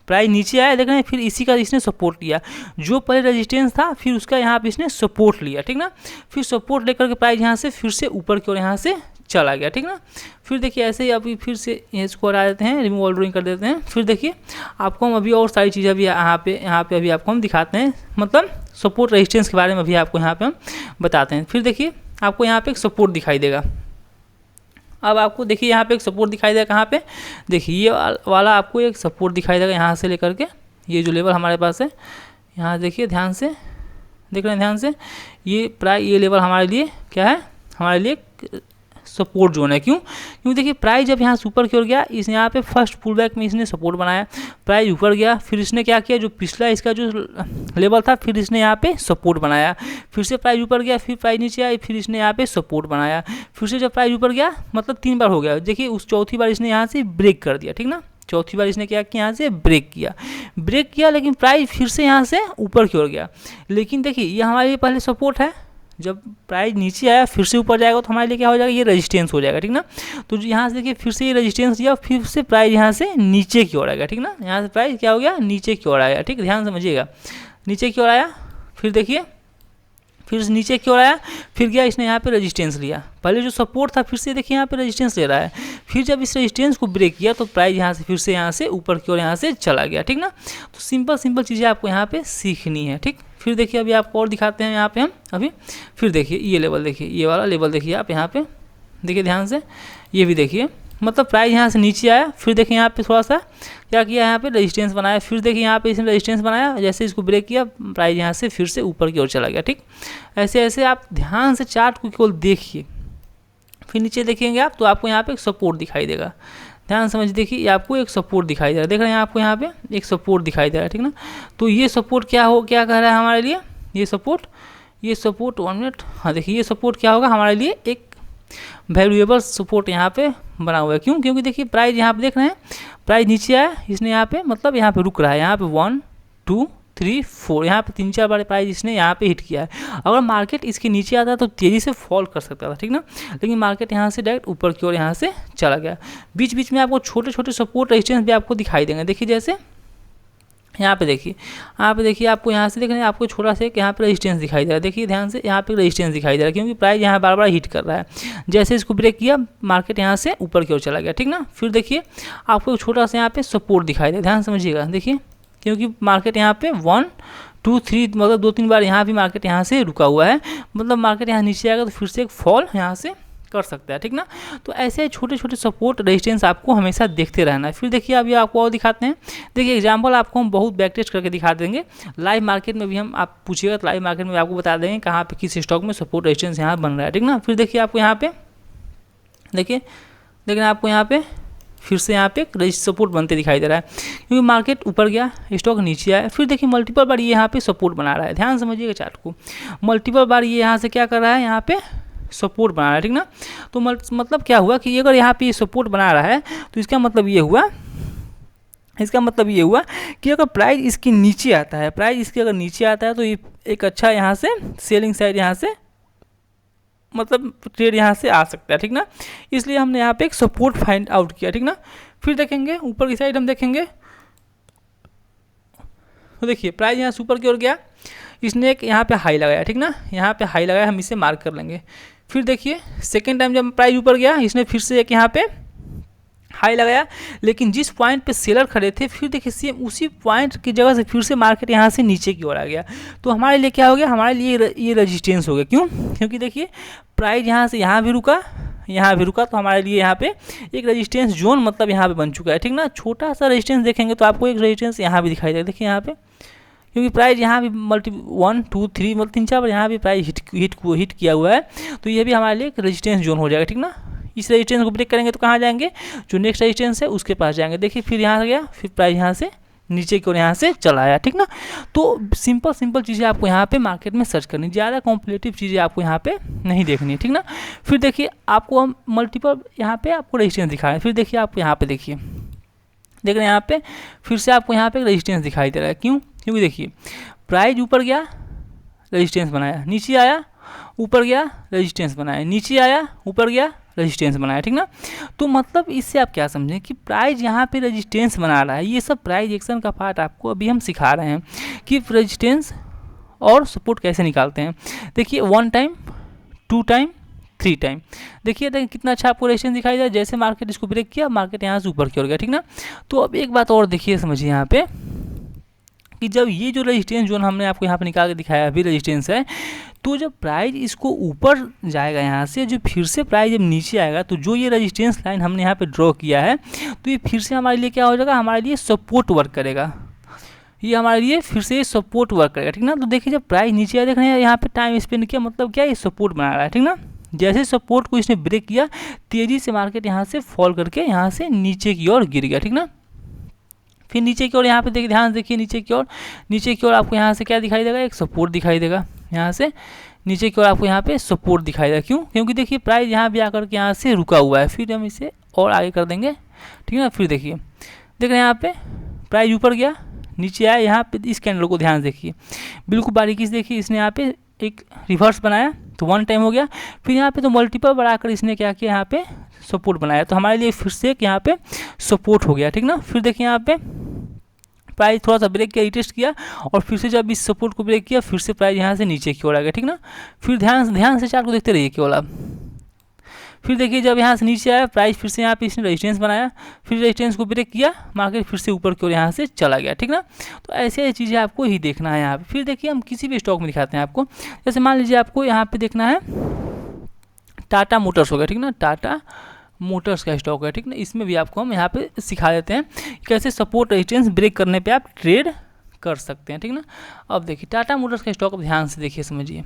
प्राइस नीचे आया, देख रहे हैं, फिर इसी का इसने सपोर्ट लिया, जो पहले रेजिस्टेंस था फिर उसका यहाँ पे इसने सपोर्ट लिया, ठीक ना। फिर सपोर्ट लेकर के प्राइस यहाँ से फिर से ऊपर की ओर यहाँ से चला गया, ठीक ना। फिर देखिए ऐसे ही अभी फिर से इसको हटा देते हैं, रिमूव ऑल ड्रॉइंग कर देते हैं। फिर देखिए आपको हम अभी और सारी चीज़ें अभी यहाँ पे अभी आपको हम दिखाते हैं, मतलब सपोर्ट रेजिस्टेंस के बारे में अभी आपको यहाँ पे हम बताते हैं। फिर देखिए आपको यहाँ पे एक सपोर्ट दिखाई देगा, अब आपको देखिए यहाँ पे एक सपोर्ट दिखाई देगा, कहाँ पे, देखिए ये वाला आपको एक सपोर्ट दिखाई देगा यहाँ से लेकर के ये जो लेवल हमारे पास है, यहाँ देखिए ध्यान से, देख रहे हैं ध्यान से, ये प्राइस ये लेवल हमारे लिए क्या है, हमारे लिए सपोर्ट जोन है। क्यों देखिए प्राइस जब यहाँ से ऊपर की ओर गया, इस यहाँ पे फर्स्ट पुल बैक में इसने सपोर्ट बनाया, प्राइस ऊपर गया, फिर इसने क्या किया, जो पिछला इसका जो लेवल था फिर इसने यहाँ पे सपोर्ट बनाया, फिर से प्राइस ऊपर गया, फिर प्राइस नीचे आया, फिर इसने यहाँ पे सपोर्ट बनाया, फिर से जब प्राइस ऊपर गया, मतलब 3 बार हो गया। देखिए उस चौथी बार इसने यहाँ से ब्रेक कर दिया, ठीक ना, चौथी बार इसने क्या किया, यहाँ से ब्रेक किया, लेकिन प्राइस फिर से यहाँ से ऊपर की ओर गया। लेकिन देखिए ये हमारे लिए पहले सपोर्ट है, जब प्राइस नीचे आया फिर से ऊपर जाएगा तो हमारे लिए क्या हो जाएगा, ये रेजिस्टेंस हो जाएगा, ठीक ना। तो यहाँ से देखिए फिर से ये रेजिस्टेंस दिया, फिर से प्राइस यहाँ से नीचे की ओर आएगा, ठीक ना, यहाँ से प्राइस क्या हो गया, नीचे की ओर आएगा, ठीक, ध्यान समझिएगा, नीचे की ओर आया, फिर देखिए फिर नीचे की ओर आया, फिर गया इसने यहाँ पे रेजिस्टेंस लिया, पहले जो सपोर्ट था फिर से देखिए यहाँ पे रेजिस्टेंस ले रहा है, फिर जब इस रेजिस्टेंस को ब्रेक किया तो प्राइस यहाँ से फिर से यहाँ से ऊपर की ओर यहाँ से चला गया, ठीक ना। तो सिंपल चीज़ें आपको यहाँ पे सीखनी है, ठीक। फिर देखिए अभी आपको और दिखाते हैं यहाँ पे हम अभी, फिर देखिए ये लेवल देखिए, ये वाला लेवल देखिए आप यहाँ पे देखिए ध्यान से, ये भी देखिए मतलब प्राइस यहाँ से नीचे आया, फिर देखिए यहाँ पे थोड़ा सा क्या किया, यहाँ पे रेजिस्टेंस बनाया, फिर देखिए यहाँ पे इसने रेजिस्टेंस बनाया, जैसे इसको ब्रेक किया प्राइस यहाँ से फिर से ऊपर की ओर चला गया। ठीक, ऐसे ऐसे आप ध्यान से चार्ट को केवल देखिए, फिर नीचे देखेंगे आप तो आपको यहाँ पे एक सपोर्ट दिखाई देगा। ध्यान समझ देखिए, ये आपको एक सपोर्ट दिखाई दे रहा है, देख रहे हैं आपको यहाँ पे एक सपोर्ट दिखाई दे रहा है। ठीक ना, तो ये सपोर्ट क्या कह रहा है हमारे लिए, ये सपोर्ट 1 मिनट, हाँ देखिए ये सपोर्ट क्या होगा हमारे लिए, एक वैल्यूएबल सपोर्ट यहाँ पे बना हुआ है। क्यों? क्योंकि देखिए प्राइस यहाँ पे देख रहे हैं, प्राइस नीचे आया, इसने यहाँ पे मतलब यहाँ पे रुक रहा है, यहाँ पे 1 2 3 4 यहाँ पे 3-4 बार प्राइस इसने यहाँ पे हिट किया है। अगर मार्केट इसके नीचे आता तो तेज़ी से फॉल कर सकता था, ठीक ना, लेकिन मार्केट यहाँ से डायरेक्ट ऊपर की ओर यहाँ से चला गया। बीच बीच में आपको छोटे छोटे सपोर्ट रेजिस्टेंस भी आपको दिखाई देंगे। देखिए जैसे यहाँ पे देखिए, आपको यहाँ से देखने आपको छोटा सा एक यहाँ पे रेजिस्टेंस दिखाई दे रहा है। देखिए ध्यान से, यहाँ पे रेजिस्टेंस दिखाई दे रहा है, क्योंकि प्राइस यहाँ बार बार हिट कर रहा है। जैसे इसको ब्रेक किया मार्केट यहाँ से ऊपर की ओर चला गया। ठीक ना, फिर देखिए आपको छोटा सा यहाँ पे सपोर्ट दिखाई दे, ध्यान समझिएगा। देखिए क्योंकि मार्केट यहाँ पे 1 2 3 मतलब 2-3 बार यहाँ भी मार्केट यहाँ से रुका हुआ है, मतलब मार्केट यहाँ नीचे आएगा तो फिर से एक फॉल यहाँ से कर सकता है। ठीक ना, तो ऐसे छोटे छोटे सपोर्ट रेजिस्टेंस आपको हमेशा देखते रहना है। फिर देखिए अभी आपको और दिखाते हैं। देखिए एग्जांपल आपको हम बहुत बैक टेस्ट करके दिखा देंगे। लाइव मार्केट में भी हम आप पूछिएगा तो लाइव मार्केट में आपको बता देंगे कहाँ पे किस स्टॉक में सपोर्ट रेजिस्टेंस यहाँ बन रहा है। ठीक ना, फिर देखिए आपको यहाँ पे देखिए आपको यहाँ पे फिर से यहाँ पे सपोर्ट बनते दिखाई दे रहा है, क्योंकि मार्केट ऊपर गया मतलब नीचे आया। फिर देखिए मल्टीपल बार ये यहाँ पे सपोर्ट बना रहा है, ध्यान समझिएगा चार्ट को। मल्टीपल बार ये यहाँ से क्या कर रहा है, यहाँ पे सपोर्ट बना रहा है। ठीक ना, तो मतलब क्या हुआ कि अगर यहाँ पे सपोर्ट बना रहा है तो इसका मतलब ये हुआ कि अगर प्राइस इसके नीचे आता है, अगर नीचे आता है तो ये एक अच्छा यहाँ से सेलिंग साइड यहाँ से मतलब ट्रेड यहाँ से आ सकता है। ठीक ना, इसलिए हमने यहाँ पे एक सपोर्ट फाइंड आउट किया। ठीक ना, फिर देखेंगे ऊपर की साइड हम देखेंगे तो देखिए प्राइस यहाँ से ऊपर की ओर गया, इसने एक यहाँ पे हाई लगाया। ठीक ना, यहाँ पे हाई लगाया, हम इसे मार्क कर लेंगे। फिर देखिए सेकेंड टाइम जब प्राइस ऊपर गया इसने फिर से एक यहाँ पे हाई लगाया, लेकिन जिस पॉइंट पे सेलर खड़े थे फिर देखिए सेम उसी पॉइंट की जगह से फिर से मार्केट यहाँ से नीचे की ओर आ गया। तो हमारे लिए क्या हो गया, हमारे लिए ये रेजिस्टेंस हो गया। क्यों? क्योंकि देखिए प्राइस यहाँ से यहाँ भी रुका तो हमारे लिए यहाँ पे एक रेजिस्टेंस जोन मतलब यहाँ पे बन चुका है। ठीक ना, छोटा सा रेजिस्टेंस देखेंगे तो आपको एक रेजिस्टेंस यहाँ भी दिखाई देगा। देखिए यहाँ पे क्योंकि प्राइस यहाँ भी 1 2 3 मतलब 3-4 बार यहाँ भी प्राइस हिट किया हुआ है, तो ये भी हमारे लिए एक रेजिस्टेंस जोन हो जाएगा। ठीक ना, इस रेजिस्टेंस को ब्रेक करेंगे तो कहाँ जाएंगे, जो नेक्स्ट रेजिस्टेंस है उसके पास जाएंगे। देखिए फिर यहाँ गया, फिर प्राइस यहाँ से नीचे की ओर यहाँ से चला आया। ठीक ना, तो सिंपल चीज़ें आपको यहाँ पे मार्केट में सर्च करनी, ज़्यादा कॉम्प्लिकेटिव चीज़ें आपको यहाँ पे नहीं देखनी। ठीक ना, फिर देखिए आपको हम मल्टीपल यहाँ पे आपको रेजिस्टेंस दिखा रहे हैं। फिर देखिए आप यहाँ पे देख रहे हैं यहाँ पे फिर से आपको यहाँ पे रेजिस्टेंस दिखाई दे रहा है। क्यों? क्योंकि देखिए प्राइस ऊपर गया रेजिस्टेंस बनाया, नीचे आया ऊपर गया रेजिस्टेंस बनाया, नीचे आया ऊपर गया रेजिस्टेंस बनाया। ठीक ना, तो मतलब इससे आप क्या समझें कि प्राइस यहाँ पे रेजिस्टेंस बना रहा है। ये सब प्राइस एक्शन का पार्ट आपको अभी हम सिखा रहे हैं कि रेजिस्टेंस और सपोर्ट कैसे निकालते हैं। देखिए 1 टाइम 2 टाइम 3 टाइम, देखिए कितना अच्छा आपको रेजिस्टेंस दिखाई दे। जैसे मार्केट इसको ब्रेक किया मार्केट यहाँ से ऊपर की ओर गया। ठीक ना, तो अब एक बात और देखिए समझिए यहाँ पे कि जब ये जो रेजिस्टेंस जोन हमने आपको यहाँ पे निकाल के दिखाया अभी रेजिस्टेंस है, तो जब प्राइस इसको ऊपर जाएगा यहाँ से, जो फिर से प्राइस जब नीचे आएगा तो जो ये रेजिस्टेंस लाइन हमने यहाँ पे ड्रॉ किया है तो ये फिर से हमारे लिए क्या हो जाएगा, हमारे लिए सपोर्ट वर्क करेगा। ये हमारे लिए फिर से सपोर्ट वर्क करेगा। ठीक ना, तो देखिए जब प्राइस नीचे आया देख रहे हैं यहाँ पे टाइम स्पेंड किया, मतलब क्या ये सपोर्ट बना रहा है। ठीक ना, जैसे सपोर्ट को इसने ब्रेक किया तेज़ी से मार्केट यहाँ से फॉल करके यहाँ से नीचे की ओर गिर गया। ठीक ना, फिर नीचे की ओर यहाँ पे देखिए, ध्यान देखिए नीचे की ओर आपको यहाँ से क्या दिखाई देगा, एक सपोर्ट दिखाई देगा। यहाँ से नीचे की ओर आपको यहाँ पे सपोर्ट दिखाई देगा। क्यों? क्योंकि देखिए प्राइस यहाँ भी आकर के यहाँ से रुका हुआ है। फिर हम इसे और आगे कर देंगे। ठीक है ना, फिर देखिए देख रहे हैं यहाँ पे प्राइस ऊपर गया नीचे आया, यहाँ पे इस कैंडल को ध्यान देखिए, बिल्कुल बारीकी से देखिए, इसने यहाँ पे एक रिवर्स बनाया तो 1 टाइम हो गया। फिर यहाँ पे तो मल्टीपल बढ़ाकर इसने क्या किया, यहाँ पे सपोर्ट बनाया, तो हमारे लिए फिर से एक यहाँ पे सपोर्ट हो गया। ठीक ना, फिर देखिए यहाँ पे प्राइस थोड़ा सा ब्रेक किया, रिटेस्ट किया, और फिर से जब इस सपोर्ट को ब्रेक किया फिर से प्राइस यहाँ से नीचे की ओर आ गया। ठीक ना, फिर ध्यान से चार्ट को देखते रहिए केवल आप। फिर देखिए जब यहाँ से नीचे आया प्राइस फिर से यहाँ पे इसने रेजिस्टेंस बनाया, फिर रेजिस्टेंस को ब्रेक किया, मार्केट फिर से ऊपर की ओर यहाँ से चला गया। ठीक ना, तो ऐसे चीज़ें आपको ही देखना है यहाँ पे। फिर देखिए हम किसी भी स्टॉक में दिखाते हैं आपको, जैसे मान लीजिए आपको यहाँ पे देखना है टाटा मोटर्स हो गया। ठीक ना, टाटा मोटर्स का स्टॉक है, ठीक ना। इसमें भी आपको हम यहाँ पे सिखा देते हैं कैसे सपोर्ट रेजिस्टेंस ब्रेक करने पे आप ट्रेड कर सकते हैं, ठीक ना। अब देखिए टाटा मोटर्स का स्टॉक, अब ध्यान से देखिए समझिए।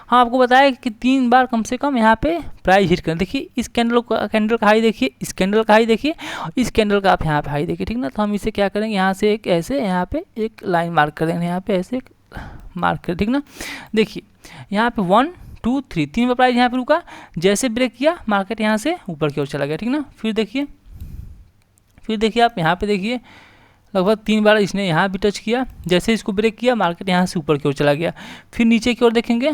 हाँ, आपको बताया कि 3 बार कम से कम यहाँ पे प्राइस हिट करें। देखिए इस कैंडल का हाई देखिए, इस कैंडल का हाई देखिए, इस कैंडल का आप यहाँ पे हाई देखिए, ठीक ना। तो हम इसे क्या करेंगे, यहाँ से एक ऐसे यहाँ पे एक लाइन मार्क कर देंगे, यहाँ पे ऐसे एक मार्क करें, ठीक ना। देखिए यहाँ पे 1 2 3 3 बार प्राइस यहाँ पे रुका, जैसे ब्रेक किया मार्केट यहाँ से ऊपर की ओर चला गया, ठीक ना। फिर देखिए आप यहाँ पे देखिए लगभग 3 बार इसने यहाँ भी टच किया, जैसे इसको ब्रेक किया मार्केट यहाँ से ऊपर की ओर चला गया। फिर नीचे की ओर देखेंगे,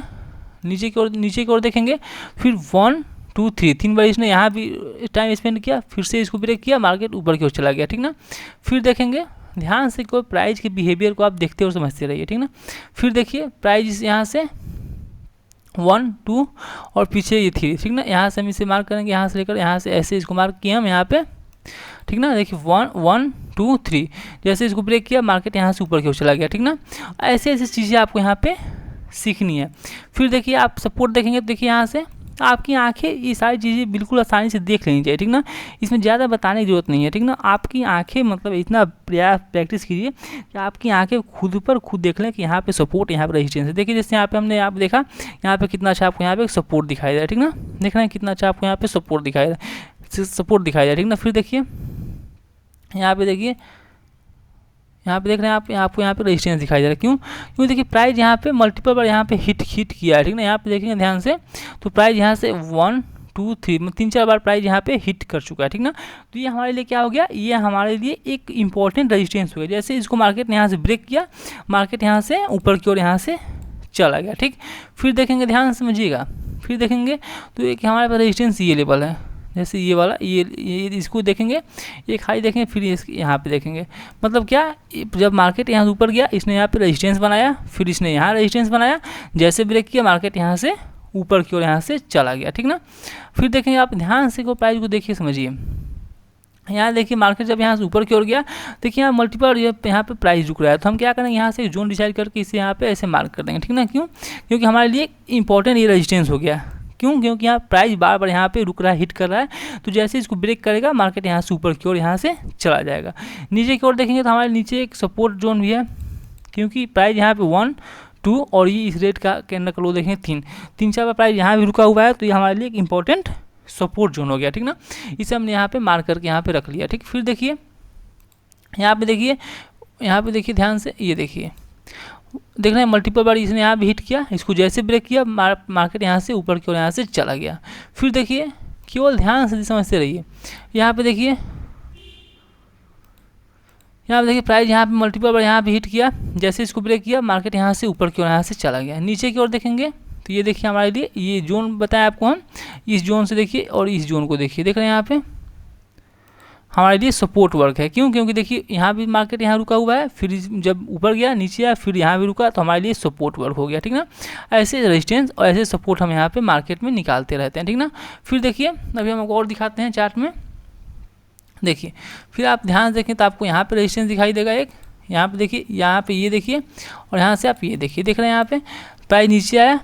नीचे की ओर देखेंगे, फिर 1 2 3 3 बार इसने यहाँ भी टाइम स्पेंड किया, फिर से इसको ब्रेक किया, मार्केट ऊपर की ओर चला गया, ठीक ना। फिर देखेंगे, ध्यान से कोई प्राइस के बिहेवियर को आप देखते और समझते रहिए, ठीक ना। फिर देखिए प्राइस यहाँ से 1 2 और पीछे ये 3, ठीक ना। यहाँ से हम इसे मार्क करेंगे, यहाँ से लेकर यहाँ से ऐसे इसको मार्क किया हम यहाँ पे, ठीक ना। देखिए 1 2 3, जैसे इसको ब्रेक किया मार्केट यहाँ से ऊपर की ओर चला गया, ठीक ना। ऐसे ऐसी चीज़ें आपको यहाँ पे सीखनी है। फिर देखिए आप सपोर्ट देखेंगे तो देखिए यहाँ से आपकी आंखें ये सारी चीज़ें बिल्कुल आसानी से देख लेनी चाहिए, ठीक ना। इसमें ज़्यादा बताने की जरूरत नहीं है, ठीक ना। आपकी आंखें मतलब इतना प्रैक्टिस कीजिए कि आपकी आंखें खुद पर खुद देख लें कि यहाँ पे सपोर्ट, यहाँ पे रेजिस्टेंस है। देखिए जैसे यहाँ पे हमने यहाँ पे देखा, यहाँ पे कितना अच्छा आपको यहाँ पे सपोर्ट दिखाई दे रहा है, ठीक ना। देख रहे हैं कितना अच्छा आपको यहाँ पे सपोर्ट दिखाई दे रहा है, ठीक ना। फिर देखिए यहाँ पे देखिए, यहाँ पे देख रहे हैं आप, आपको यहाँ पे रेजिस्टेंस दिखाई दे रहा है। क्यों देखिए प्राइस यहाँ पे मल्टीपल बार यहाँ पे हिट किया है, ठीक ना। यहाँ पे देखेंगे ध्यान से, तो प्राइस यहाँ से 1 2 3 3-4 बार प्राइस यहाँ पे हिट कर चुका है, ठीक ना। तो ये हमारे लिए क्या हो गया, ये हमारे लिए एक इंपॉर्टेंट रेजिस्टेंस हो गया। जैसे इसको मार्केट ने यहाँ से ब्रेक किया, मार्केट यहाँ से ऊपर की ओर यहाँ से चला गया, ठीक। फिर देखेंगे, ध्यान से समझिएगा, फिर देखेंगे तो एक हमारे पास रेजिस्टेंस ये लेवल है, जैसे ये वाला, ये इसको देखेंगे, एक हाई देखेंगे, फिर यहाँ पे देखेंगे। मतलब क्या, जब मार्केट यहाँ ऊपर गया इसने यहाँ पे रेजिस्टेंस बनाया, फिर इसने यहाँ रेजिस्टेंस बनाया, जैसे ब्रेक किया मार्केट यहाँ से ऊपर की ओर यहाँ से चला गया, ठीक ना। फिर देखेंगे आप ध्यान से को प्राइस को देखिए समझिए। यहाँ देखिए मार्केट जब यहाँ से ऊपर की ओर गया, देखिए यहाँ मल्टीपल यहाँ पे प्राइस रुक रहा है, तो हम क्या करेंगे, यहाँ से जोन डिसाइड करके इसे यहाँ पे ऐसे मार्क कर देंगे, ठीक ना। क्योंकि हमारे लिए इंपॉर्टेंट ये रेजिस्टेंस हो गया। क्योंकि यहाँ प्राइस बार बार यहाँ पे रुक रहा है, हिट कर रहा है, तो जैसे इसको ब्रेक करेगा मार्केट यहाँ से ऊपर की ओर यहाँ से चला जाएगा। नीचे की ओर देखेंगे तो हमारे नीचे एक सपोर्ट जोन भी है, क्योंकि प्राइस यहाँ पे 1 2 और ये इस रेट का कैंडल का लो देखेंगे 3-4 बार प्राइस यहाँ भी रुका हुआ है, तो ये हमारे लिए एक इंपॉर्टेंट सपोर्ट जोन हो गया, ठीक ना। इसे हमने यहाँ पे मार्क करके यहाँ पे रख लिया, ठीक। फिर देखिए यहाँ पे देखिए ध्यान से, ये देखिए देख रहे हैं मल्टीपल बार इसने यहाँ भी हिट किया, इसको जैसे ब्रेक किया मार्केट यहाँ से ऊपर की ओर यहाँ से चला गया। फिर देखिए केवल ध्यान से समझते रहिए, यहाँ पे देखिए प्राइस यहाँ पे मल्टीपल बार यहाँ भी हिट किया, जैसे इसको ब्रेक किया मार्केट यहाँ से ऊपर की ओर यहाँ से चला गया। नीचे की ओर देखेंगे तो ये देखिए हमारे लिए ये जोन बताया आपको हम, इस जोन से देखिए और इस जोन को देखिए, देख रहे हैं यहाँ पे हमारे लिए सपोर्ट वर्क है। क्योंकि देखिए यहाँ भी मार्केट यहाँ रुका हुआ है, फिर जब ऊपर गया नीचे आया, फिर यहाँ भी रुका, तो हमारे लिए सपोर्ट वर्क हो गया, ठीक ना। ऐसे रेजिस्टेंस और ऐसे सपोर्ट हम यहाँ पे मार्केट में निकालते रहते हैं, ठीक ना। फिर देखिए अभी हम और दिखाते हैं चार्ट में, देखिए फिर आप ध्यान से देखें तो आपको यहाँ पे रेजिस्टेंस दिखाई देगा एक, यहाँ पे देखिए, यहाँ पे ये देखिए, और यहाँ से आप ये देखिए, देख रहे हैं यहाँ पे प्राइस नीचे आया,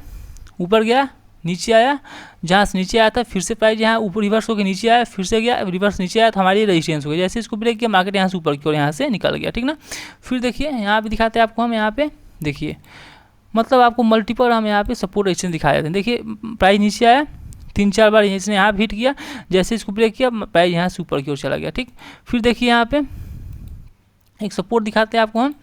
ऊपर गया, नीचे आया, जहाँ से नीचे आया था फिर से प्राइस यहाँ ऊपर रिवर्स होकर नीचे आया, फिर से गया रिवर्स नीचे आया, तो हमारी रेजिस्टेंस हो गया। जैसे इसको ब्रेक किया मार्केट यहाँ से ऊपर की ओर यहाँ से निकल गया, ठीक ना। फिर देखिए यहाँ पे दिखाते हैं आपको हम, यहाँ पे देखिए मतलब आपको मल्टीपल हम यहाँ पे सपोर्ट रेजिस्टेंस दिखाए जाते हैं। देखिए प्राइस नीचे आया, 3-4 बार इसने यहाँ हिट किया, जैसे इसको ब्रेक किया प्राइस यहाँ से ऊपर की ओर चला गया, ठीक। फिर देखिए यहाँ पे एक सपोर्ट दिखाते हैं आपको हम,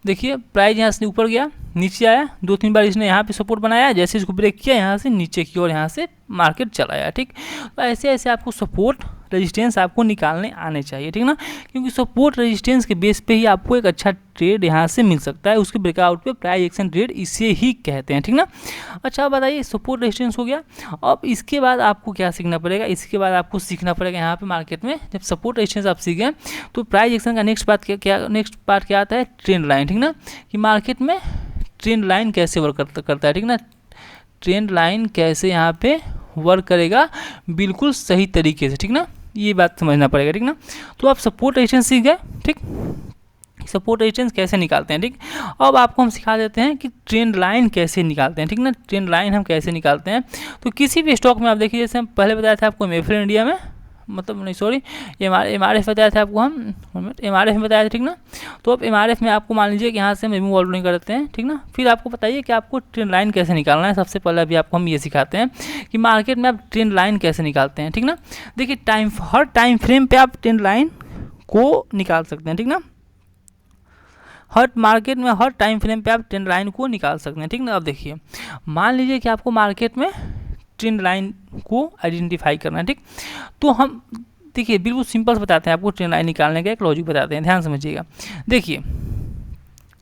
देखिए प्राइस यहाँ से ऊपर गया, नीचे आया, 2-3 बार इसने यहाँ पे सपोर्ट बनाया, जैसे इसको ब्रेक किया यहाँ से नीचे की ओर यहाँ से मार्केट चला आया, ठीक। तो ऐसे आपको सपोर्ट रेजिस्टेंस आपको निकालने आने चाहिए, ठीक ना। क्योंकि सपोर्ट रेजिस्टेंस के बेस पे ही आपको एक अच्छा ट्रेड यहाँ से मिल सकता है, उसके ब्रेकआउट पे प्राइस एक्शन ट्रेड इसे ही कहते हैं, ठीक ना। अच्छा बताइए सपोर्ट रेजिस्टेंस हो गया, अब इसके बाद आपको क्या सीखना पड़ेगा, इसके बाद आपको सीखना पड़ेगा यहाँ पे मार्केट में जब सपोर्ट रेजिस्टेंस आप सीख गए तो प्राइस एक्शन का नेक्स्ट पार्ट क्या आता है, ट्रेंड लाइन, ठीक ना। कि मार्केट में ट्रेंड लाइन कैसे वर्क करता है, ठीक ना। ट्रेंड लाइन कैसे यहाँ पे वर्क करेगा बिल्कुल सही तरीके से, ठीक ना, ये बात समझना पड़ेगा, ठीक ना। तो आप सपोर्ट रेजिस्टेंस सीख गए, ठीक, सपोर्ट रेजिस्टेंस कैसे निकालते हैं, ठीक। अब आपको हम सिखा देते हैं कि ट्रेंड लाइन कैसे निकालते हैं, ठीक ना। ट्रेंड लाइन हम कैसे निकालते हैं, तो किसी भी स्टॉक में आप देखिए, जैसे हम पहले बताया था आपको मेफेयर इंडिया में मतलब नहीं सॉरी MRF बताया था आपको हम, MRF में बताया था, ठीक ना। तो अब MRF में आपको मान लीजिए कि यहाँ से हम रिमूव ऑल्टरिंग करते हैं, ठीक ना। फिर आपको बताइए कि आपको ट्रेंड लाइन कैसे निकालना है। सबसे पहले अभी आपको हम ये सिखाते हैं कि मार्केट में आप ट्रेंड लाइन कैसे निकालते हैं, ठीक ना। देखिए हर टाइम फ्रेम पे आप ट्रेंड लाइन को निकाल सकते हैं, ठीक ना। हर मार्केट में हर टाइम फ्रेम पे आप ट्रेंड लाइन को निकाल सकते हैं, ठीक ना। अब देखिए मान लीजिए कि आपको मार्केट में ट्रेंड लाइन को आइडेंटिफाई करना है, ठीक। तो हम देखिए बिल्कुल सिंपल से बताते हैं आपको, ट्रेंड लाइन निकालने का एक लॉजिक बताते हैं, ध्यान समझिएगा। देखिए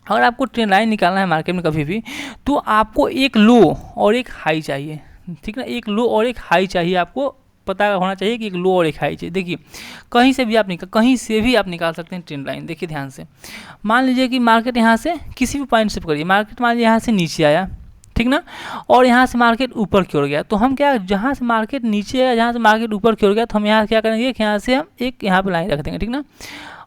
अगर आपको ट्रेंड लाइन निकालना है मार्केट में कभी भी, तो आपको एक लो और एक हाई चाहिए, ठीक ना। एक लो और एक हाई चाहिए, आपको पता होना चाहिए कि एक लो और एक हाई चाहिए। देखिए कहीं से भी आप निकाल सकते हैं ट्रेंड लाइन। देखिए ध्यान से, मान लीजिए कि मार्केट यहाँ से किसी भी पॉइंट से पकड़िए, मार्केट मान लीजिए यहाँ से नीचे आया, ठीक ना, और यहाँ से मार्केट ऊपर की ओर गया, तो हम क्या, जहाँ से मार्केट नीचे आया, जहाँ से मार्केट ऊपर की ओर गया, तो हम यहाँ क्या करेंगे कि यहाँ से हम एक यहाँ पे लाइन रख देंगे, ठीक ना।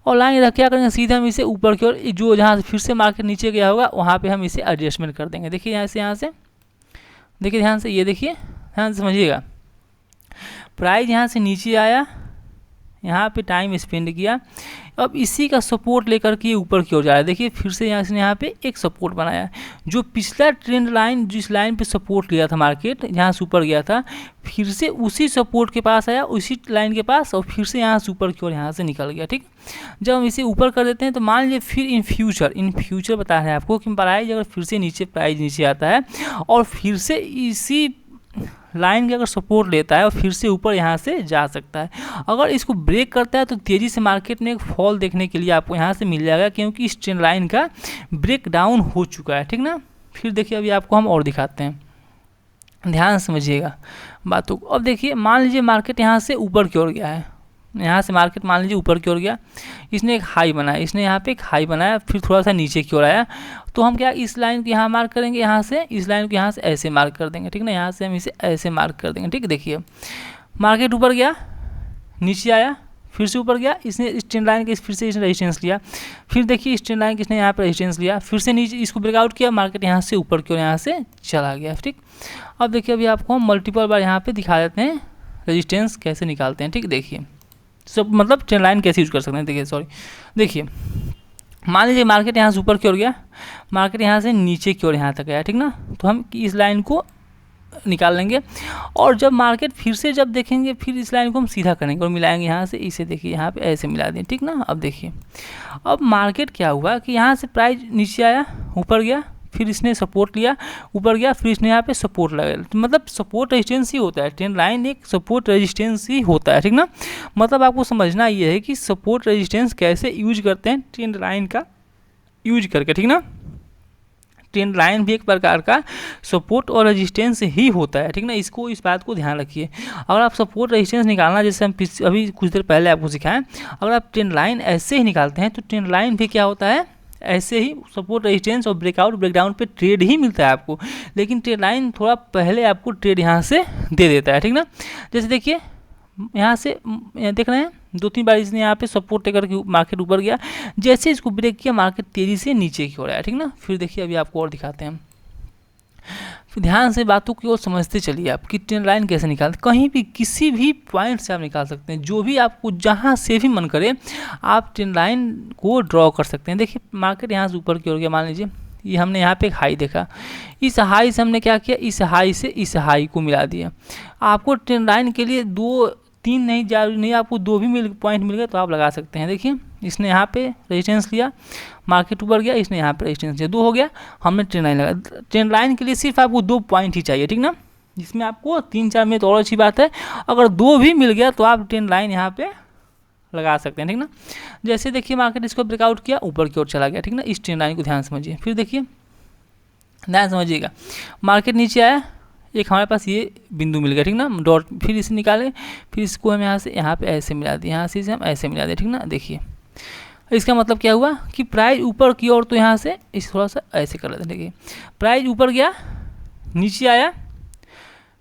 और लाइन रख क्या करेंगे, सीधे हम इसे ऊपर की ओर, जो जहाँ से फिर से मार्केट नीचे गया होगा वहाँ पे हम इसे एडजस्टमेंट कर देंगे। देखिए यहाँ से देखिए ध्यान से, ये देखिए ध्यान से समझिएगा, प्राइस यहाँ से नीचे आया, यहाँ पे टाइम स्पेंड किया, अब इसी का सपोर्ट लेकर के ऊपर की ओर जा रहा है। देखिए फिर से यहाँ पे एक सपोर्ट बनाया, जो पिछला ट्रेंड लाइन जिस लाइन पे सपोर्ट लिया था मार्केट, यहाँ से ऊपर गया था, फिर से उसी सपोर्ट के पास आया, उसी लाइन के पास, और फिर से यहाँ से ऊपर की ओर यहाँ से निकल गया, ठीक। जब हम इसे ऊपर कर देते हैं तो मान लीजिए फिर इन फ्यूचर बता रहे हैं आपको कि प्राइस अगर फिर से प्राइस नीचे आता है और फिर से इसी लाइन के अगर सपोर्ट लेता है और फिर से ऊपर यहाँ से जा सकता है। अगर इसको ब्रेक करता है तो तेज़ी से मार्केट में एक फॉल देखने के लिए आपको यहाँ से मिल जाएगा, क्योंकि इस ट्रेंड लाइन का ब्रेक डाउन हो चुका है, ठीक ना। फिर देखिए अभी आपको हम और दिखाते हैं, ध्यान समझिएगा बातों को। अब देखिए मान लीजिए मार्केट यहाँ से ऊपर की ओर गया है, यहाँ से मार्केट मान लीजिए ऊपर की ओर गया, इसने एक हाई बनाया, इसने यहाँ पे एक हाई बनाया, फिर थोड़ा सा नीचे की ओर आया, तो हम क्या इस लाइन को यहाँ मार्क करेंगे, यहाँ से इस लाइन को यहाँ से ऐसे मार्क कर देंगे, ठीक ना। यहाँ से हम इसे ऐसे मार्क कर देंगे, ठीक। देखिए मार्केट ऊपर गया, नीचे आया, फिर से ऊपर गया, इसने इस ट्रेंड लाइन के फिर से इसने रेजिस्टेंस लिया, फिर देखिए इस ट्रेंड लाइन किसने यहाँ पर रेजिस्टेंस लिया, फिर से नीचे इसको ब्रेकआउट किया, मार्केट यहाँ से ऊपर की ओर यहाँ से चला गया, ठीक। अब देखिए अभी आपको हम मल्टीपल बार यहाँ पे दिखा देते हैं रेजिस्टेंस कैसे निकालते हैं, ठीक। देखिए सब मतलब ट्रेंड लाइन कैसे यूज कर सकते हैं। देखिए मान लीजिए मार्केट यहाँ से ऊपर की ओर गया, मार्केट यहाँ से नीचे की ओर यहाँ तक गया, ठीक ना। तो हम इस लाइन को निकाल लेंगे, और जब मार्केट फिर से जब देखेंगे, फिर इस लाइन को हम सीधा करेंगे और मिलाएंगे यहाँ से, इसे देखिए यहाँ पे ऐसे मिला दें, ठीक ना। अब देखिए अब मार्केट क्या हुआ कि यहाँ से प्राइस नीचे आया, ऊपर गया, फिर इसने सपोर्ट लिया, ऊपर गया, फिर इसने यहाँ पे सपोर्ट लगाया, तो मतलब सपोर्ट रेजिस्टेंस ही होता है, ट्रेंड लाइन एक सपोर्ट रेजिस्टेंस ही होता है, ठीक ना। मतलब आपको समझना ये है कि सपोर्ट रेजिस्टेंस कैसे यूज करते हैं, ट्रेंड लाइन का यूज करके, ठीक ना। ट्रेंड लाइन भी एक प्रकार का सपोर्ट और रेजिस्टेंस ही होता है, ठीक ना। इस बात को ध्यान रखिए। अगर आप सपोर्ट रेजिस्टेंस निकालना, जैसे हम अभी कुछ देर पहले आपको सिखाएं, अगर आप ट्रेंड लाइन ऐसे ही निकालते हैं तो ट्रेंड लाइन भी क्या होता है, ऐसे ही सपोर्ट रेजिस्टेंस और ब्रेकआउट ब्रेकडाउन पे ट्रेड ही मिलता है आपको, लेकिन ट्रेड लाइन थोड़ा पहले आपको ट्रेड यहाँ से दे देता है, ठीक ना। जैसे देखिए यहाँ से देख रहे हैं 2-3 बार इसने यहाँ पे सपोर्ट लेकर के मार्केट ऊपर गया, जैसे इसको ब्रेक किया मार्केट तेज़ी से नीचे की ओर आया, ठीक ना। फिर देखिए अभी आपको और दिखाते हैं, फिर ध्यान से बातों की ओर समझते चलिए आप कि ट्रेंड लाइन कैसे निकालते। कहीं भी किसी भी पॉइंट से आप निकाल सकते हैं, जो भी आपको जहाँ से भी मन करे आप ट्रेंड लाइन को ड्रॉ कर सकते हैं। देखिए मार्केट यहाँ से ऊपर की ओर गया, मान लीजिए ये हमने यहाँ पे एक हाई देखा, इस हाई से हमने क्या किया, इस हाई से इस हाई को मिला दिया। आपको ट्रेंड लाइन के लिए 2-3 नहीं जरूरी नहीं, आपको 2 भी पॉइंट मिल गए तो आप लगा सकते हैं। देखिए इसने यहाँ पे रेजिस्टेंस लिया, मार्केट ऊपर गया, इसने यहाँ पे रेजिस्टेंस लिया, 2 हो गया, हमने ट्रेंड लाइन लगा। ट्रेंड लाइन के लिए सिर्फ आपको 2 पॉइंट ही चाहिए, ठीक ना। जिसमें आपको 3-4 में तो और अच्छी बात है, अगर 2 भी मिल गया तो आप ट्रेंड लाइन यहाँ पे लगा सकते हैं, ठीक ना। जैसे देखिए मार्केट इसको ब्रेकआउट किया, ऊपर की ओर चला गया, ठीक ना। इस ट्रेंड लाइन को ध्यान समझिए। फिर देखिए ध्यान समझिएगा, मार्केट नीचे आया, एक हमारे पास ये बिंदु मिल गया, ठीक ना, डॉट, फिर इसे निकाले, फिर इसको हम यहाँ से यहाँ पे ऐसे मिला दिए, यहाँ से इसे हम ऐसे मिला दिए, ठीक ना। देखिए इसका मतलब क्या हुआ कि प्राइस ऊपर की ओर, तो यहाँ से इस थोड़ा सा ऐसे कर लेते हैं। देखिए प्राइस ऊपर गया, नीचे आया,